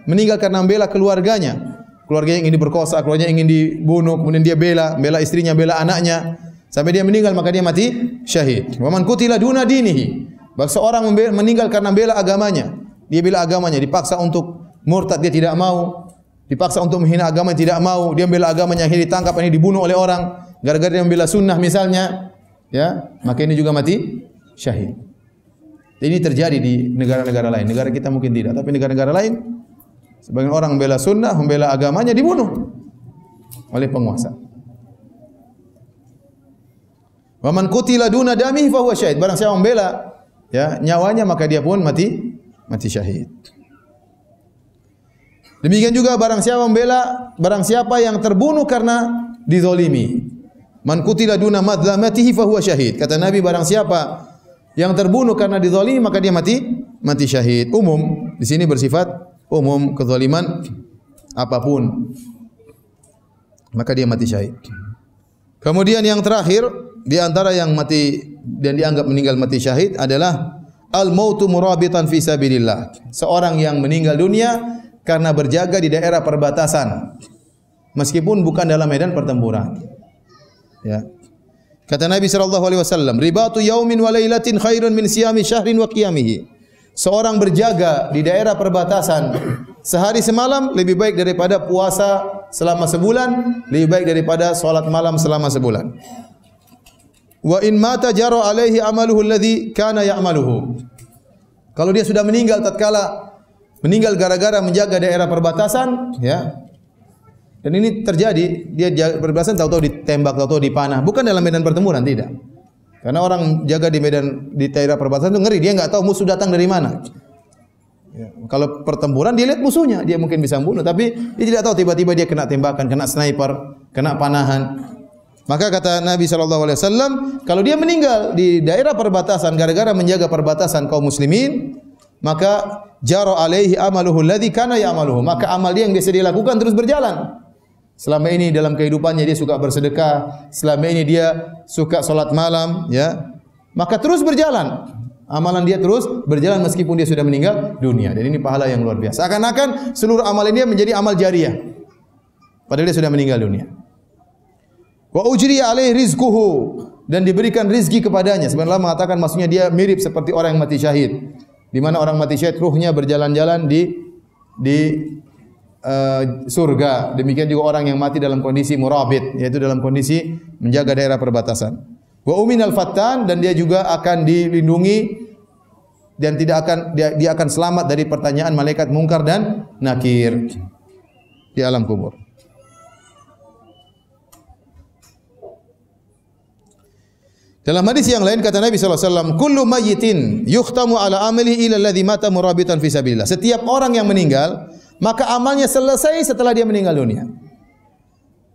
Speaker 1: meninggal karena membela keluarganya. Keluarganya ingin diperkosa, keluarganya ingin dibunuh, kemudian dia bela istrinya, bela anaknya, sampai dia meninggal, maka dia mati syahid. Wa man qutila duna dinihi, bagi seorang meninggal karena bela agamanya, dia bela agamanya, dipaksa untuk murtad, dia tidak mau, dipaksa untuk menghina agama, tidak mau, dia bela agamanya, akhirnya ditangkap, ini dibunuh oleh orang, gara-gara dia membela sunnah misalnya, ya, maka ini juga mati syahid. Ini terjadi di negara-negara lain, negara kita mungkin tidak, tapi negara-negara lain, sebagian orang membela sunnah, membela agamanya, dibunuh oleh penguasa. Wa man qutila duna damihi fa huwa syahid. Barang siapa membela ya nyawanya, maka dia pun mati syahid. Demikian juga barang siapa yang terbunuh karena dizalimi. Man qutila duna madzlamatihi fa huwa syahid. Kata Nabi, barang siapa yang terbunuh karena dizalimi, maka dia mati syahid. Umum di sini bersifat umum, kezaliman apapun, maka dia mati syahid. Kemudian yang terakhir di antara yang mati dan dianggap meninggal mati syahid adalah al-mautu murabitan fi sabilillah. Seorang yang meninggal dunia karena berjaga di daerah perbatasan, meskipun bukan dalam medan pertempuran. Ya. Kata Nabi SAW, ribatu yaumin wa lailatin khairun min siyami syahrin wa qiyamihi. Seorang berjaga di daerah perbatasan sehari semalam lebih baik daripada puasa selama sebulan, lebih baik daripada salat malam selama sebulan. Wa in mata jara alaihi amaluhu alladhi kana ya'maluhu. Kalau dia sudah meninggal tatkala meninggal gara-gara menjaga daerah perbatasan, ya. Dan ini terjadi, dia perbatasan tahu-tahu ditembak, tahu-tahu dipanah, bukan dalam medan pertempuran, tidak. Karena orang jaga di daerah perbatasan itu ngeri, dia enggak tahu musuh datang dari mana. Ya. Kalau pertempuran dia lihat musuhnya, dia mungkin bisa membunuh, tapi dia tidak tahu tiba-tiba dia kena tembakan, kena sniper, kena panahan. Maka kata Nabi SAW, kalau dia meninggal di daerah perbatasan gara-gara menjaga perbatasan kaum muslimin, maka jara alaihi amaluhu alladhi kana ya'maluhu, maka amal dia yang biasa dia lakukan terus berjalan. Selama ini dalam kehidupannya dia suka bersedekah, selama ini dia suka salat malam, ya, maka terus berjalan. Amalan dia terus berjalan meskipun dia sudah meninggal dunia. Dan ini pahala yang luar biasa. Seakan-akan seluruh amalan dia menjadi amal jariah, padahal dia sudah meninggal dunia. Wa ujriya alaihi rizquhu, dan diberikan rizki kepadanya. Sebenarnya mengatakan maksudnya dia mirip seperti orang yang mati syahid, di mana orang mati syahid ruhnya berjalan-jalan di di surga. Demikian juga orang yang mati dalam kondisi murabit, yaitu dalam kondisi menjaga daerah perbatasan. Wa uminal fattan, dan dia juga akan dilindungi dan tidak akan dia akan selamat dari pertanyaan malaikat mungkar dan nakir di alam kubur. Dalam hadis yang lain kata Nabi sallallahu alaihi wasallam, "Kullu mayyitin yukhtamu ala amalihi illa alladhi mata murabitan fi sabilillah." Setiap orang yang meninggal, maka amalnya selesai setelah dia meninggal dunia.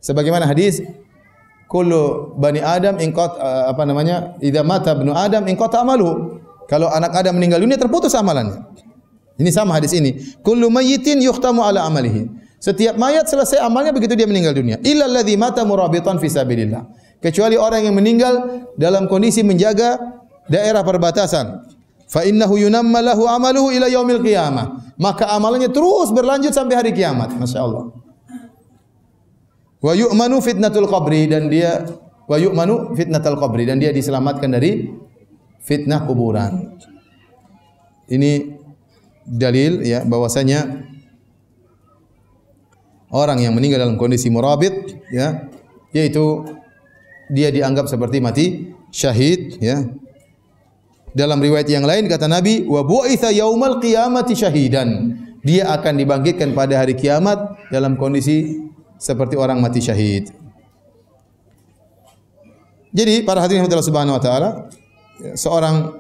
Speaker 1: Sebagaimana hadis, "Kullu bani Adam idza mata ibnu Adam inqata amaluhu." Kalau anak Adam meninggal dunia, terputus amalannya. Ini sama hadis ini. Kullu mayyitin yukhtamu ala amalihi. Setiap mayat selesai amalnya begitu dia meninggal dunia. Illa alladhi mata murabitan fi sabilillah. Kecuali orang yang meninggal dalam kondisi menjaga daerah perbatasan. Fa innahu yunamma lahu amaluhu ila yaumil qiyamah. Maka amalannya terus berlanjut sampai hari kiamat. Masya-Allah. Wa yu'manu fitnatul qabri, dan dia diselamatkan dari fitnah kuburan. Ini dalil ya bahwasanya orang yang meninggal dalam kondisi murabit ya, yaitu dia dianggap seperti mati syahid ya. Dalam riwayat yang lain kata Nabi, wa bu'itsa yaumal qiyamati syahidan. Dia akan dibangkitkan pada hari kiamat dalam kondisi seperti orang mati syahid. Jadi para hadirin Allah Subhanahu wa taala, seorang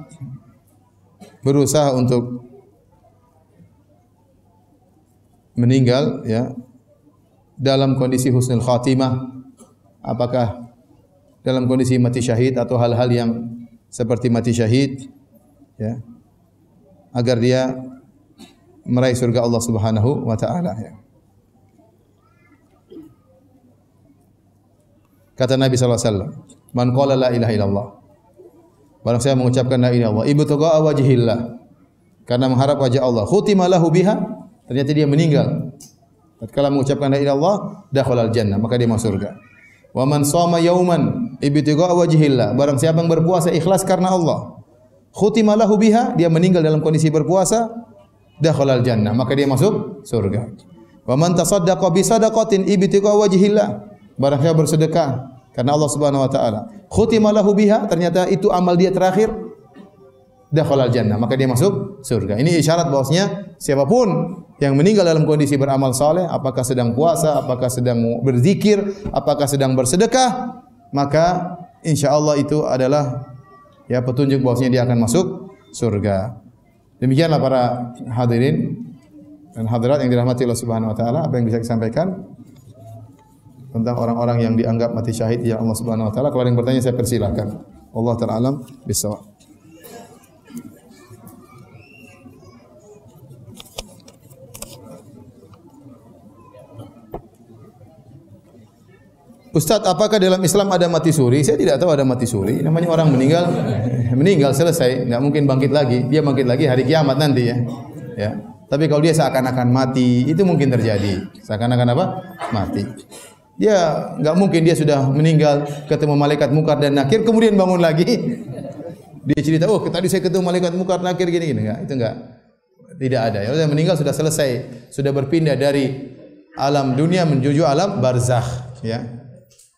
Speaker 1: berusaha untuk meninggal ya dalam kondisi husnul khatimah, apakah dalam kondisi mati syahid atau hal-hal yang seperti mati syahid ya, agar dia meraih surga Allah Subhanahu wa taala ya. Kata Nabi sallallahu alaihi wasallam, "Man qala la ilaha illallah." Barang siapa mengucapkan la ilaha illallah ibtigha'a wajhillah, karena mengharap wajah Allah, khutima lahu biha, ternyata dia meninggal tatkala mengucapkan la ilaha illallah, dakhalal jannah, maka dia masuk surga. Wa man shoma yauman ibtigha'a wajhillah, barang siapa yang berpuasa ikhlas karena Allah, khutima lahu biha, dia meninggal dalam kondisi berpuasa, dakhalal jannah, maka dia masuk surga. Wa man tasaddaqa bi sadaqatin ibtigha'a wajhillah, barang siapa bersedekah karena Allah Subhanahu wa taala, khutima lahu biha, ternyata itu amal dia terakhir, dakhalal jannah, maka dia masuk surga. Ini isyarat bahwasanya siapapun yang meninggal dalam kondisi beramal saleh, apakah sedang puasa, apakah sedang berzikir, apakah sedang bersedekah, maka insyaallah itu adalah ya petunjuk bahwasanya dia akan masuk surga. Demikianlah para hadirin dan hadirat yang dirahmati Allah Subhanahu wa taala, apa yang bisa disampaikan tentang orang-orang yang dianggap mati syahid ya Allah Subhanahu wa taala. Kalau ada yang bertanya saya persilakan. Allah taala alam bisawab. Ustaz, apakah dalam Islam ada mati suri? Saya tidak tahu ada mati suri. Namanya orang meninggal selesai, enggak mungkin bangkit lagi. Dia bangkit lagi hari kiamat nanti ya. Ya. Tapi kalau dia seakan-akan mati, itu mungkin terjadi. Seakan-akan apa? Mati. Dia enggak mungkin dia sudah meninggal ketemu malaikat mungkar dan nakir kemudian bangun lagi. Dia cerita, "Oh, tadi saya ketemu malaikat mungkar nakir gini-gini." Enggak, itu enggak. Tidak ada. Ya, meninggal sudah selesai, sudah berpindah dari alam dunia menuju alam barzakh, ya.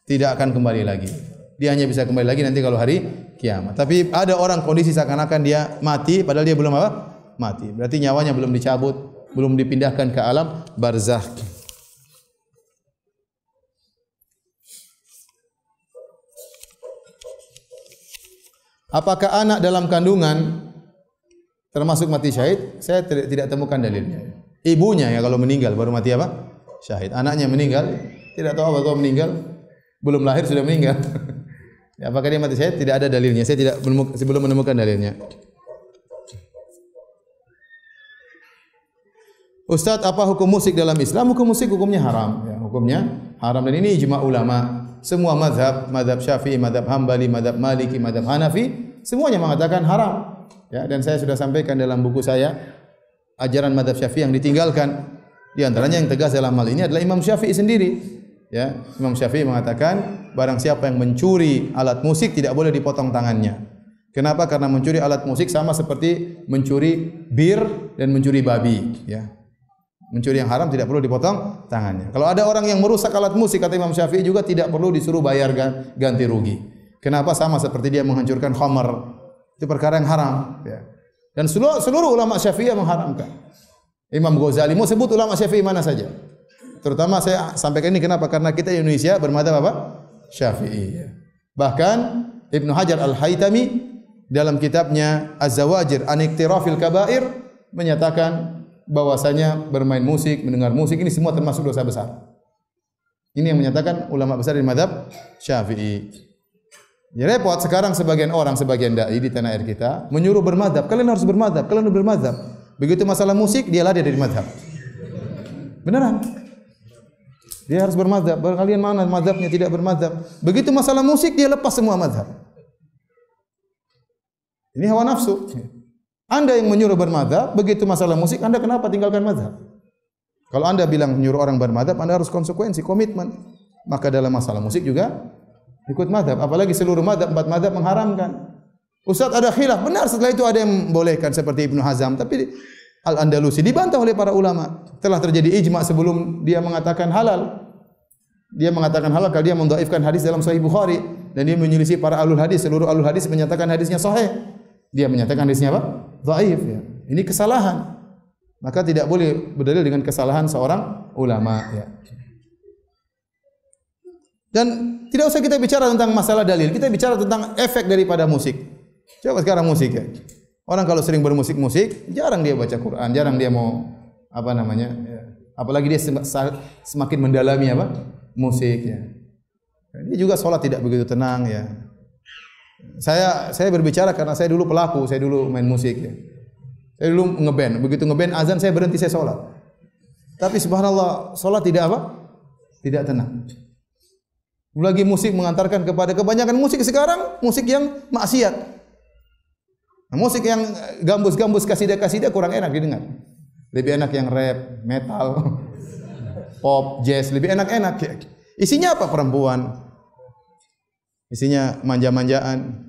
Speaker 1: Tidak akan kembali lagi. Dia hanya bisa kembali lagi nanti kalau hari kiamat. Tapi ada orang kondisi seakan-akan dia mati padahal dia belum apa? Mati. Berarti nyawanya belum dicabut, belum dipindahkan ke alam barzakh. Apakah anak dalam kandungan termasuk mati syahid? Saya tidak temukan dalilnya. Ibunya ya kalau meninggal baru mati apa? Syahid. Anaknya meninggal, tidak tahu apa meninggal, belum lahir sudah meninggal. Ya, apakah dia mati syahid? Tidak ada dalilnya. Saya belum menemukan dalilnya. Ustaz, apa hukum musik dalam Islam? Hukum musik hukumnya haram. Ya, hukumnya haram dan ini ijma ulama. Semua mazhab Syafi'i, mazhab Hambali, mazhab Maliki, mazhab Hanafi, semuanya mengatakan haram. Ya, dan saya sudah sampaikan dalam buku saya ajaran mazhab Syafi'i yang ditinggalkan. Di antaranya yang tegas dalam hal ini adalah Imam Syafi'i sendiri. Ya, Imam Syafi'i mengatakan barang siapa yang mencuri alat musik tidak boleh dipotong tangannya. Kenapa? Karena mencuri alat musik sama seperti mencuri bir dan mencuri babi. Ya. Mencuri yang haram tidak perlu dipotong tangannya. Kalau ada orang yang merusak alat musik, kata Imam Syafi'i juga tidak perlu disuruh bayar ganti rugi. Kenapa? Sama seperti dia menghancurkan khamar. Itu perkara yang haram. Ya. Dan seluruh ulama Syafi'i mengharamkan. Imam Ghazali, mau sebut ulama Syafi'i mana saja. Terutama saya sampaikan ini kenapa? Karena kita di Indonesia bermadzhab apa? Syafi'i. Ya. Bahkan Ibnu Hajar Al-Haytami dalam kitabnya Az-Zawajir an Iktirafil Kabair menyatakan bahwasanya bermain musik, mendengar musik ini semua termasuk dosa besar. Ini yang menyatakan ulama besar di mazhab Syafi'i. Ya repot sekarang sebagian orang, sebagian dai di tanah air kita menyuruh bermadzhab. Kalian harus bermadzhab, kalian harus bermadzhab. Begitu masalah musik dia lari dari mazhab. Beneran? Dia harus bermadzhab. Kalian mana mazhabnya tidak bermadzhab? Begitu masalah musik dia lepas semua mazhab. Ini hawa nafsu. Anda yang menyuruh bermadzhab, begitu masalah musik, Anda kenapa tinggalkan mazhab? Kalau Anda bilang menyuruh orang bermadzhab, Anda harus konsekuensi, komitmen. Maka dalam masalah musik juga ikut mazhab. Apalagi seluruh mazhab, 4 mazhab mengharamkan. Ustaz ada khilaf, benar setelah itu ada yang membolehkan seperti Ibnu Hazm, tapi Al-Andalusi dibantah oleh para ulama. Telah terjadi ijma sebelum dia mengatakan halal. Dia mengatakan halal kalau dia mendhaifkan hadis dalam Sahih Bukhari dan dia menyelisih para ahlul hadis. Seluruh ahlul hadis menyatakan hadisnya sahih. Dia menyatakan hadisnya apa? Dhaif ya. Ini kesalahan. Maka tidak boleh berdalil dengan kesalahan seorang ulama ya. Dan tidak usah kita bicara tentang masalah dalil, kita bicara tentang efek daripada musik. Coba sekarang musik ya. Orang kalau sering bermusik-musik, jarang dia baca Quran, jarang dia mau apa namanya? Ya. Apalagi dia semakin mendalami apa? Musik ya. Dia juga sholat tidak begitu tenang ya. Saya berbicara karena saya dulu pelaku, saya dulu main musik ya. Saya dulu ngeband, begitu ngeband azan saya berhenti, saya sholat. Tapi subhanallah, sholat tidak apa? Tidak tenang. Lagi musik mengantarkan kepada kebanyakan musik sekarang, musik yang maksiat. Nah, musik yang gambus-gambus kasidah-kasidah kurang enak didengar. Lebih enak yang rap, metal, pop, jazz, lebih enak-enak ya. Isinya apa? Perempuan. Isinya manja-manjaan.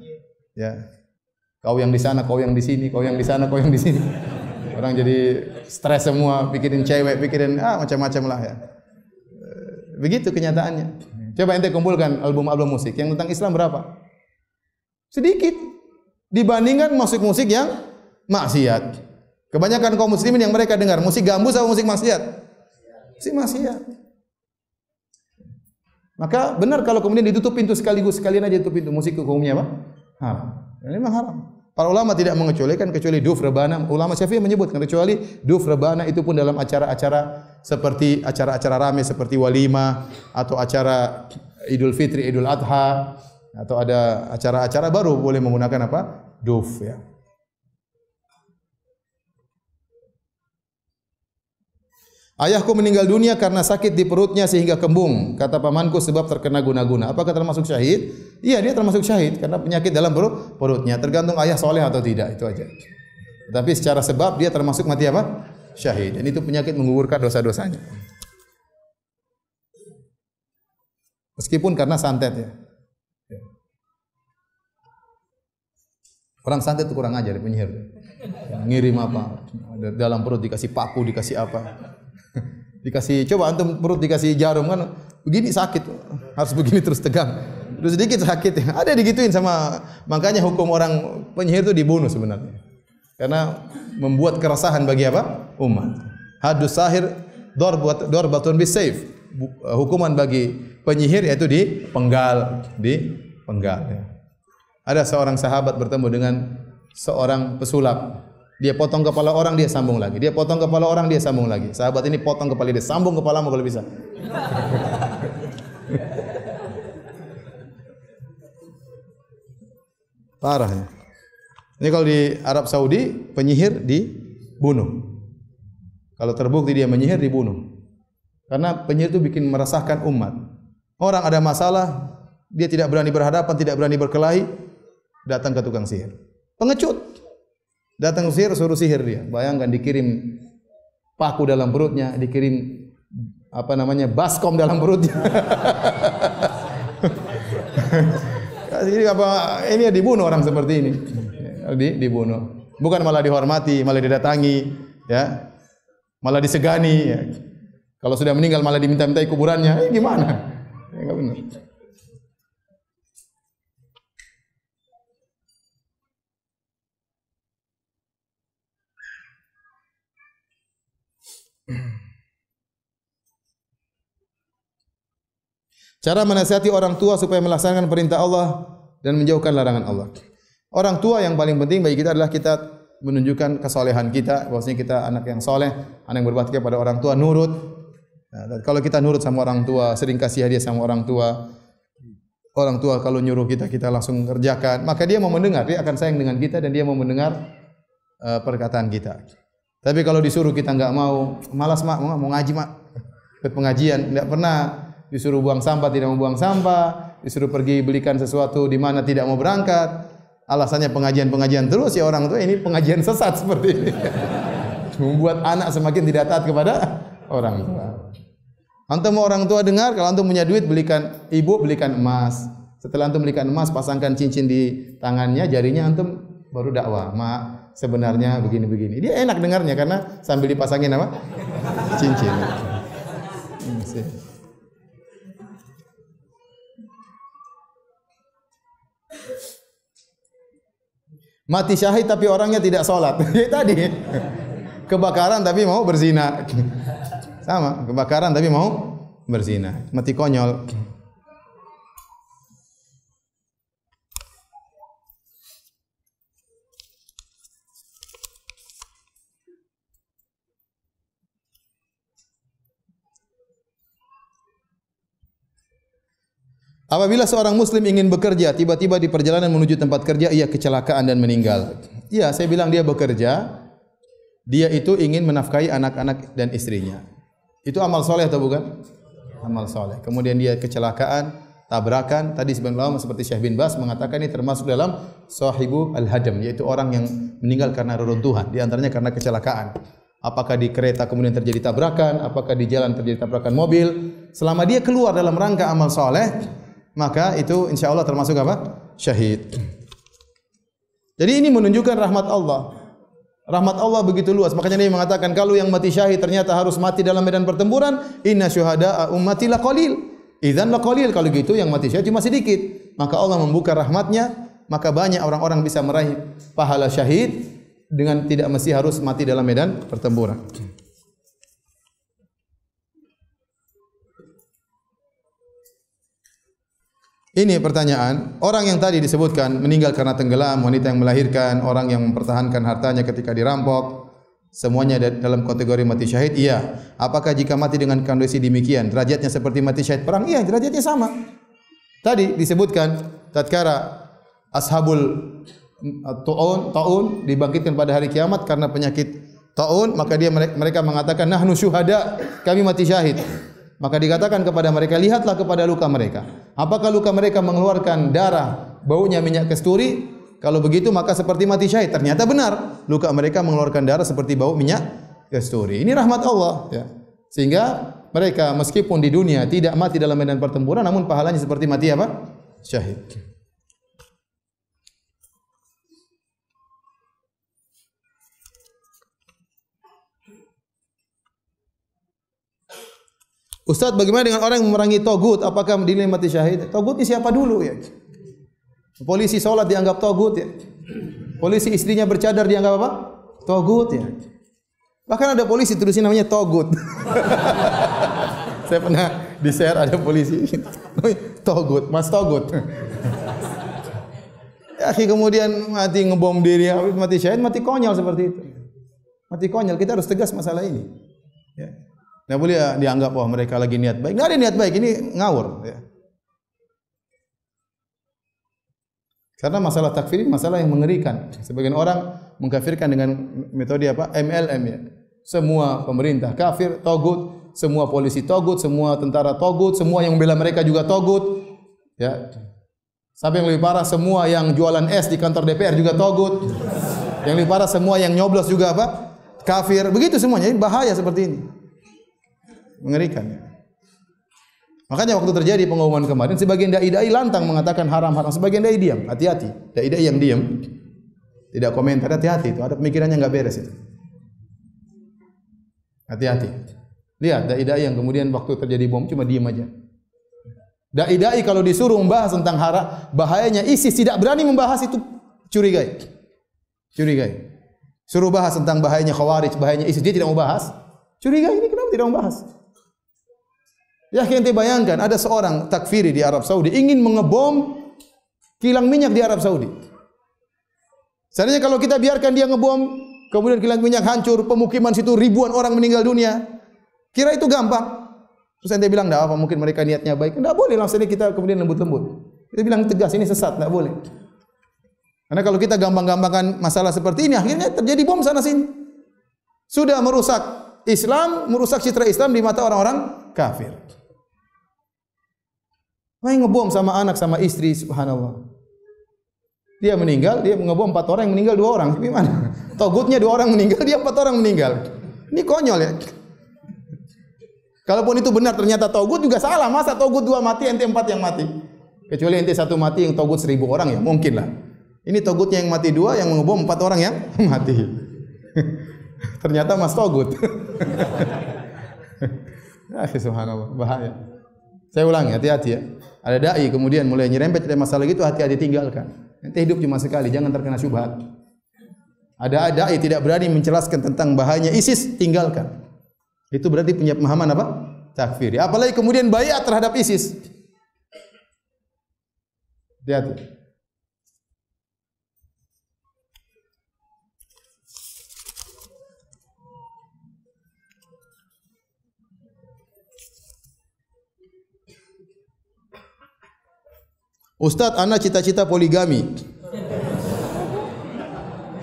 Speaker 1: Ya. Kau yang di sana, kau yang di sini, kau yang di sana, kau yang di sini. Orang jadi stres semua, pikirin cewek, pikirin macam-macam lah ya. Begitu kenyataannya. Coba ente kumpulkan album-album musik yang tentang Islam berapa? Sedikit dibandingkan musik-musik yang maksiat. Kebanyakan kaum muslimin yang mereka dengar musik gambus atau musik maksiat? Musik maksiat. Maka benar kalau kemudian ditutup pintu sekaligus, sekalian aja tutup pintu musik hukumnya apa? Haram. Ini memang haram. Para ulama tidak mengecualikan kecuali duf rebana. Ulama Syafi'i menyebutkan kecuali duf rebana itu pun dalam acara-acara seperti acara-acara ramai seperti walimah atau acara Idul Fitri, Idul Adha atau ada acara-acara baru boleh menggunakan apa? Duf ya. Ayahku meninggal dunia karena sakit di perutnya sehingga kembung. Kata pamanku sebab terkena guna-guna. Apakah termasuk syahid? Iya, dia termasuk syahid karena penyakit dalam perutnya. Tergantung ayah soleh atau tidak, itu aja. Tapi secara sebab dia termasuk mati apa? Syahid. Dan itu penyakit menggugurkan dosa-dosanya. Meskipun karena santet ya. Orang santet itu kurang ajar, penyihir. Ngirim apa? Dalam perut dikasih paku, dikasih apa? Dikasih, coba antum perut dikasih jarum kan begini sakit, harus begini terus tegang, terus sedikit sakit ya. Ada digituin sama, makanya hukum orang penyihir itu dibunuh sebenarnya karena membuat keresahan bagi apa? Umat. Hadus sahir darbatun bisayf. Hukuman bagi penyihir yaitu dipenggal ya. Ada seorang sahabat bertemu dengan seorang pesulap. Dia potong kepala orang, dia sambung lagi. Dia potong kepala orang, dia sambung lagi. Sahabat ini potong kepala dia, sambung kepalamu kalau bisa. Parah ya. Ini kalau di Arab Saudi, penyihir dibunuh. Kalau terbukti dia menyihir, dibunuh. Karena penyihir itu bikin meresahkan umat. Orang ada masalah, dia tidak berani berhadapan, tidak berani berkelahi, datang ke tukang sihir. Pengecut. Datang sihir, suruh sihir dia. Bayangkan dikirim paku dalam perutnya, dikirim apa namanya? Baskom dalam perutnya. Ini dibunuh orang seperti ini. Dibunuh. Bukan malah dihormati, malah didatangi, ya. malah disegani ya. Kalau sudah meninggal malah diminta-mintai kuburannya, gimana? Ya, enggak benar. Cara menasihati orang tua supaya melaksanakan perintah Allah dan menjauhkan larangan Allah. Orang tua yang paling penting bagi kita adalah kita menunjukkan kesolehan kita, bahwasanya kita anak yang soleh, anak yang berbakti kepada orang tua, nurut. Nah, kalau kita nurut sama orang tua, sering kasih hadiah sama orang tua kalau nyuruh kita, kita langsung kerjakan, maka dia mau mendengar, dia akan sayang dengan kita dan dia mau mendengar perkataan kita. Tapi kalau disuruh kita enggak mau, malas mak, mau ngaji mak, ikut pengajian, enggak pernah. Disuruh buang sampah tidak mau buang sampah, disuruh pergi belikan sesuatu di mana tidak mau berangkat. Alasannya pengajian terus ya orang tua, ini pengajian sesat seperti ini. Membuat anak semakin tidak taat kepada orang tua. Antum mau orang tua dengar, kalau antum punya duit belikan belikan emas. Setelah antum belikan emas, pasangkan cincin di tangannya, jarinya antum baru dakwah. Mak, sebenarnya begini-begini. Dia enak dengarnya karena sambil dipasangin apa? Cincin. Mati syahid tapi orangnya tidak sholat. Tadi kebakaran tapi mau berzina. Sama, kebakaran tapi mau berzina. Mati konyol. Apabila seorang muslim ingin bekerja, tiba-tiba di perjalanan menuju tempat kerja ia kecelakaan dan meninggal. Iya, saya bilang dia bekerja, dia itu ingin menafkahi anak-anak dan istrinya. Itu amal soleh atau bukan? Amal soleh. Kemudian dia kecelakaan, tabrakan. Tadi sebagian ulama seperti Syekh bin Baz mengatakan ini termasuk dalam sahibu al-hadam, yaitu orang yang meninggal karena reruntuhan, di antaranya karena kecelakaan. Apakah di kereta kemudian terjadi tabrakan, apakah di jalan terjadi tabrakan mobil. Selama dia keluar dalam rangka amal soleh, maka itu insya Allah termasuk apa? Syahid. Jadi ini menunjukkan rahmat Allah. Rahmat Allah begitu luas. Makanya Nabi mengatakan kalau yang mati syahid ternyata harus mati dalam medan pertempuran, inna syuhada'a ummati laqalil. Idzan laqalil, kalau gitu yang mati syahid cuma sedikit. Maka Allah membuka rahmatnya, maka banyak orang-orang bisa meraih pahala syahid dengan tidak mesti harus mati dalam medan pertempuran. Ini pertanyaan, orang yang tadi disebutkan meninggal karena tenggelam, wanita yang melahirkan, orang yang mempertahankan hartanya ketika dirampok, semuanya dalam kategori mati syahid? Iya. Apakah jika mati dengan kondisi demikian, derajatnya seperti mati syahid perang? Iya, derajatnya sama. Tadi disebutkan tatkala ashabul taun dibangkitkan pada hari kiamat karena penyakit taun, maka mereka mengatakan nahnu syuhada, kami mati syahid. Maka dikatakan kepada mereka, lihatlah kepada luka mereka. Apakah luka mereka mengeluarkan darah, baunya minyak kasturi? Kalau begitu maka seperti mati syahid. Ternyata benar, luka mereka mengeluarkan darah seperti bau minyak kasturi. Ini rahmat Allah, ya. Sehingga mereka meskipun di dunia tidak mati dalam medan pertempuran, namun pahalanya seperti mati apa? Syahid. Ustaz, bagaimana dengan orang yang memerangi togut? Apakah dinilai mati syahid? Togut ini siapa dulu ya? Polisi sholat dianggap togut ya. Polisi istrinya bercadar dianggap apa? Togut ya. Bahkan ada polisi tulisnya namanya togut. Saya pernah di-share ada polisi togut, Mas Togut. Ya, kemudian mati ngebom diri, mati syahid, mati konyol seperti itu. Mati konyol, kita harus tegas masalah ini. Ya. Nggak boleh dianggap wah mereka lagi niat baik. Nggak ada niat baik, ini ngawur. Ya. Karena masalah takfir masalah yang mengerikan. Sebagian orang mengkafirkan dengan metode apa? MLM ya. Semua pemerintah kafir, togut, semua polisi togut, semua tentara togut, semua yang membela mereka juga togut. Ya. Sampai yang lebih parah, semua yang jualan es di kantor DPR juga togut. Yang lebih parah, semua yang nyoblos juga apa? Kafir. Begitu semuanya. Ini bahaya seperti ini. Mengerikan. Makanya waktu terjadi pengumuman kemarin, sebagian dai-dai lantang mengatakan haram-haram, sebagian dai diam. Hati-hati. Dai-dai yang diam, tidak komentar, hati-hati itu. Ada pemikirannya nggak beres itu. Hati-hati. Lihat dai-dai yang kemudian waktu terjadi bom cuma diam aja. Dai-dai kalau disuruh membahas tentang bahayanya ISIS tidak berani membahas itu, curigai. Curigai. Suruh bahas tentang bahayanya Khawarij, bahayanya ISIS, dia tidak mau bahas. Curigai, ini kenapa tidak mau bahas? Ya, ente bayangkan ada seorang takfiri di Arab Saudi ingin mengebom kilang minyak di Arab Saudi. Seandainya kalau kita biarkan dia ngebom, kemudian kilang minyak hancur, pemukiman situ ribuan orang meninggal dunia, kira itu gampang? Terus ente bilang, enggak apa, mungkin mereka niatnya baik. Enggak boleh langsung kita kemudian lembut-lembut. Kita bilang tegas, ini sesat, enggak boleh. Karena kalau kita gampang-gampangkan masalah seperti ini, akhirnya terjadi bom sana sini. Sudah merusak Islam, merusak citra Islam di mata orang-orang kafir. Main ngebom sama anak sama istri, subhanallah. Dia meninggal, dia ngebom 4 orang, yang meninggal 2 orang. Gimana? Togutnya 2 orang meninggal, dia 4 orang meninggal. Ini konyol ya. Kalaupun itu benar ternyata togut juga salah. Masa togut 2 mati, ente 4 yang mati? Kecuali ente 1 mati yang togut 1000 orang ya, mungkin lah. Ini togutnya yang mati 2, yang ngebom 4 orang yang mati. Ternyata mas togut. Subhanallah, bahaya. Saya ulangi, hati-hati ya. Ada dai kemudian mulai nyerempet dari masalah gitu, hati-hati tinggalkan. Nanti hidup cuma sekali, jangan terkena syubhat. Ada dai tidak berani menjelaskan tentang bahayanya ISIS, tinggalkan. Itu berarti punya pemahaman apa? Takfiri. Apalagi kemudian baiat terhadap ISIS. Hati-hati. Ustadz, anak cita-cita poligami.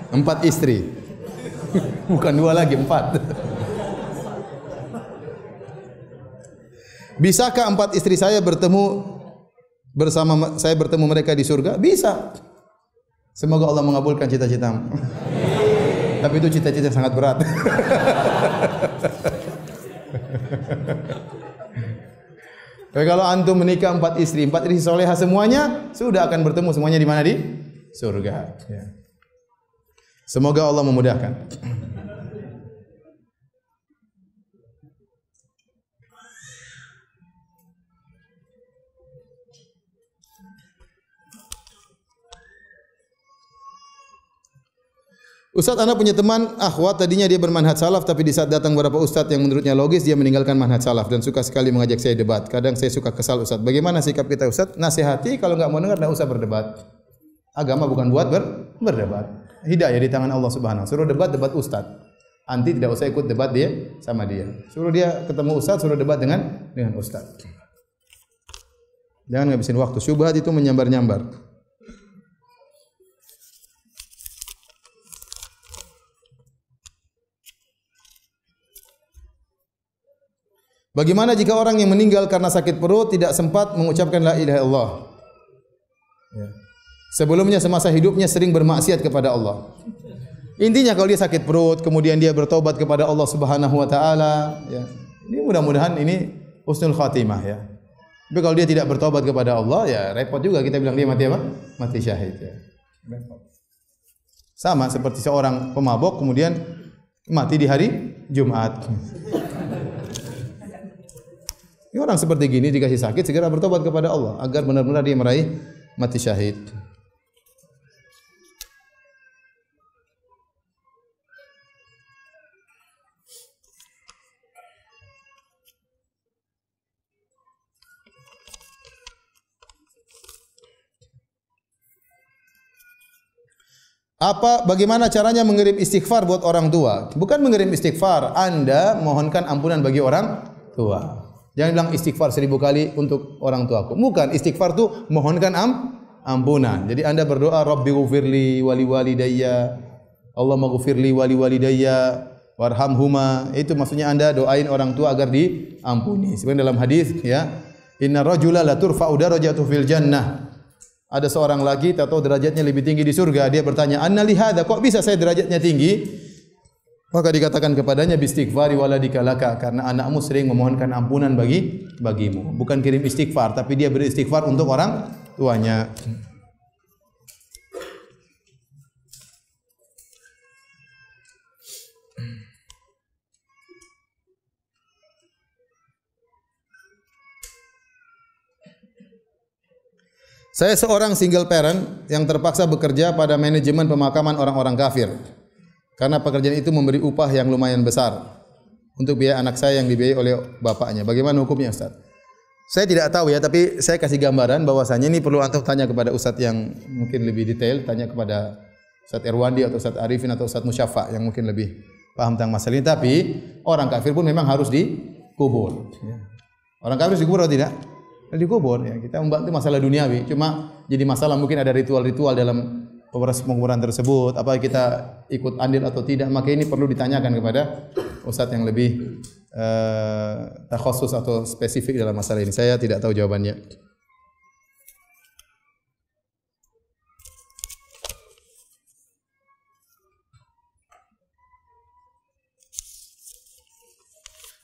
Speaker 1: 4 istri. Bukan 2 lagi, 4. Bisakah 4 istri saya bertemu mereka di surga? Bisa. Semoga Allah mengabulkan cita-citamu. Tapi itu cita-cita sangat berat. Tapi kalau antum menikah 4 istri solehah semuanya, sudah akan bertemu semuanya di mana? Di surga. Ya. Semoga Allah memudahkan. Ustaz, anak punya teman akhwat, tadinya dia bermanhaj salaf, tapi di saat datang beberapa ustaz yang menurutnya logis, dia meninggalkan manhaj salaf dan suka sekali mengajak saya debat. Kadang saya suka kesal ustaz. Bagaimana sikap kita ustaz? Nasihati, kalau enggak mau dengar enggak usah berdebat. Agama bukan buat berdebat. Hidayah di tangan Allah Subhanahu. Suruh debat ustaz. Anti tidak usah ikut debat dia sama dia. Suruh dia ketemu ustaz, suruh debat dengan ustaz. Jangan ngabisin waktu. Syubhat itu menyambar-nyambar. Bagaimana jika orang yang meninggal karena sakit perut tidak sempat mengucapkan la ilaha illallah? Ya. Sebelumnya semasa hidupnya sering bermaksiat kepada Allah. Intinya kalau dia sakit perut, kemudian dia bertobat kepada Allah Subhanahu wa taala, ya. Ini mudah-mudahan ini husnul khatimah ya. Tapi kalau dia tidak bertobat kepada Allah, ya repot juga kita bilang dia mati apa? Mati syahid ya. Repot. Sama seperti seorang pemabok kemudian mati di hari Jumat. Ini orang seperti gini dikasih sakit segera bertobat kepada Allah agar benar-benar dia meraih mati syahid. Bagaimana caranya mengirim istighfar buat orang tua? Bukan mengirim istighfar, Anda mohonkan ampunan bagi orang tua. Jangan bilang istighfar 1000 kali untuk orang tuaku. Bukan, istighfar itu mohonkan ampunan. Jadi Anda berdoa, Rabbi ghufirli wali walidayya, Allahumma ghufirli wali walidayya warhamhuma. Itu maksudnya Anda doain orang tua agar diampuni. Sebenarnya dalam hadis ya, inna rajula la turfa'u darajatuhu fil jannah. Ada seorang lagi tahu derajatnya lebih tinggi di surga. Dia bertanya, "Anna li hadza? Kok bisa saya derajatnya tinggi?" Maka dikatakan kepadanya bistighfari waladika laka, karena anakmu sering memohonkan ampunan bagimu. Bukan kirim istighfar, tapi dia beristighfar untuk orang tuanya. Saya seorang single parent yang terpaksa bekerja pada manajemen pemakaman orang-orang kafir. Karena pekerjaan itu memberi upah yang lumayan besar untuk biaya anak saya yang dibiayai oleh bapaknya. Bagaimana hukumnya, Ustaz? Saya tidak tahu ya, tapi saya kasih gambaran bahwasanya ini perlu antum tanya kepada Ustaz yang mungkin lebih detail, tanya kepada Ustaz Irwandi atau Ustaz Arifin atau Ustaz Musyafa yang mungkin lebih paham tentang masalah ini. Tapi orang kafir pun memang harus dikubur. Orang kafir dikubur atau tidak? Dikubur ya. Kita membantu masalah duniawi. Cuma jadi masalah mungkin ada ritual-ritual dalam penguburan tersebut. Apa kita ikut andil atau tidak? Maka ini perlu ditanyakan kepada ustaz yang lebih takhassus atau spesifik dalam masalah ini. Saya tidak tahu jawabannya.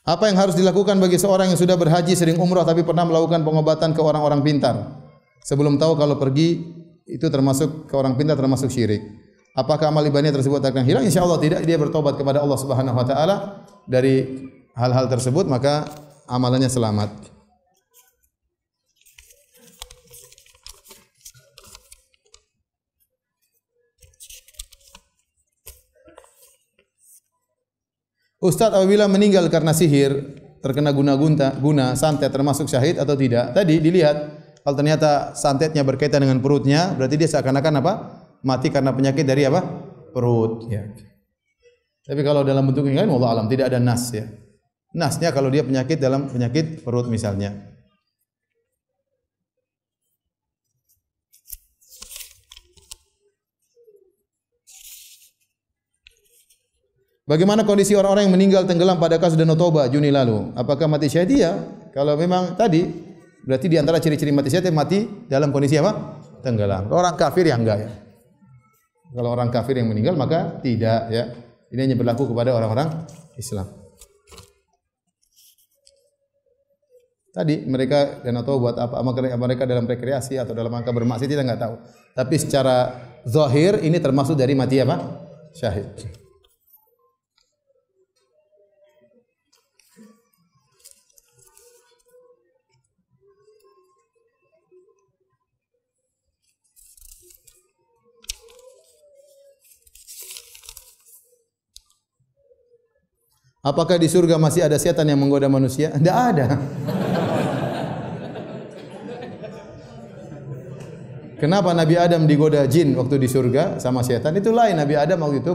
Speaker 1: Apa yang harus dilakukan bagi seorang yang sudah berhaji sering umrah tapi pernah melakukan pengobatan ke orang-orang pintar sebelum tahu kalau pergi itu termasuk ke orang pintar termasuk syirik? Apakah amal ibadahnya tersebut akan hilang? Insyaallah tidak. Dia bertobat kepada Allah Subhanahu wa taala dari hal-hal tersebut, maka amalannya selamat. Ustaz, apabila meninggal karena sihir, terkena guna santet termasuk syahid atau tidak? Tadi dilihat, kalau ternyata santetnya berkaitan dengan perutnya, berarti dia seakan-akan apa? Mati karena penyakit dari apa? Perut. Ya. Tapi kalau dalam bentuk yang lain, wallahu alam, tidak ada nas ya. Nasnya kalau dia penyakit dalam penyakit perut misalnya. Bagaimana kondisi orang-orang yang meninggal tenggelam pada kasus Danau Toba Juni lalu? Apakah mati syahid? Iya. Kalau memang tadi berarti di antara ciri-ciri mati syahid mati dalam kondisi apa? Tenggelam. Orang kafir yang enggak ya. Kalau orang kafir yang meninggal maka tidak ya. Ini hanya berlaku kepada orang-orang Islam. Tadi mereka Danau Toba buat apa? Mereka dalam rekreasi atau dalam rangka bermaksiat kita enggak tahu. Tapi secara zahir ini termasuk dari mati apa? Syahid. Apakah di surga masih ada setan yang menggoda manusia? Tidak ada. Kenapa Nabi Adam digoda jin waktu di surga sama setan? Itu lain. Nabi Adam waktu itu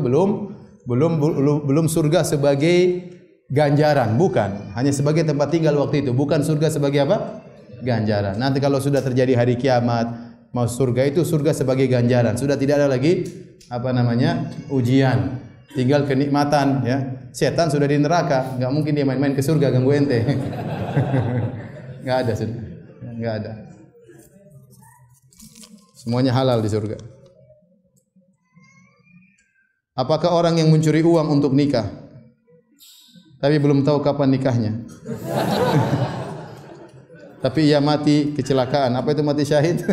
Speaker 1: belum surga sebagai ganjaran, bukan. Hanya sebagai tempat tinggal waktu itu, bukan surga sebagai apa? Ganjaran. Nanti kalau sudah terjadi hari kiamat, mau surga itu surga sebagai ganjaran. Sudah tidak ada lagi apa namanya? Ujian. Tinggal kenikmatan ya. Setan sudah di neraka, enggak mungkin dia main-main ke surga ganggu ente. Enggak ada sudah. Enggak ada. Semuanya halal di surga. Apakah orang yang mencuri uang untuk nikah tapi belum tahu kapan nikahnya? Tapi ia mati kecelakaan, apa itu mati syahid?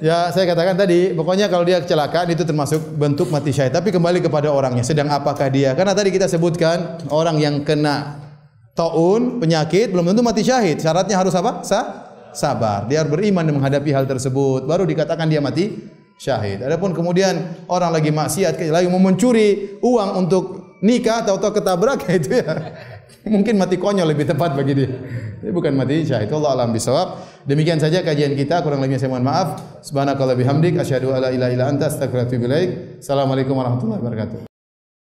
Speaker 1: Ya, saya katakan tadi, pokoknya kalau dia kecelakaan itu termasuk bentuk mati syahid. Tapi kembali kepada orangnya, sedang apakah dia? Karena tadi kita sebutkan orang yang kena taun, penyakit, belum tentu mati syahid. Syaratnya harus apa? Sabar. Dia harus beriman dan menghadapi hal tersebut, baru dikatakan dia mati syahid. Adapun kemudian orang lagi maksiat, lagi mau mencuri uang untuk nikah atau ketabrak, itu ya mungkin mati konyol lebih tepat bagi dia. Ini bukan mati syahid. Wallahu a'lam bishawab. Demikian saja kajian kita, kurang lebihnya saya mohon maaf. Subhanakallah bihamdik asyhadu alla ilaha illa anta astaghfiruka wa atubu ilaik. Assalamualaikum warahmatullahi wabarakatuh.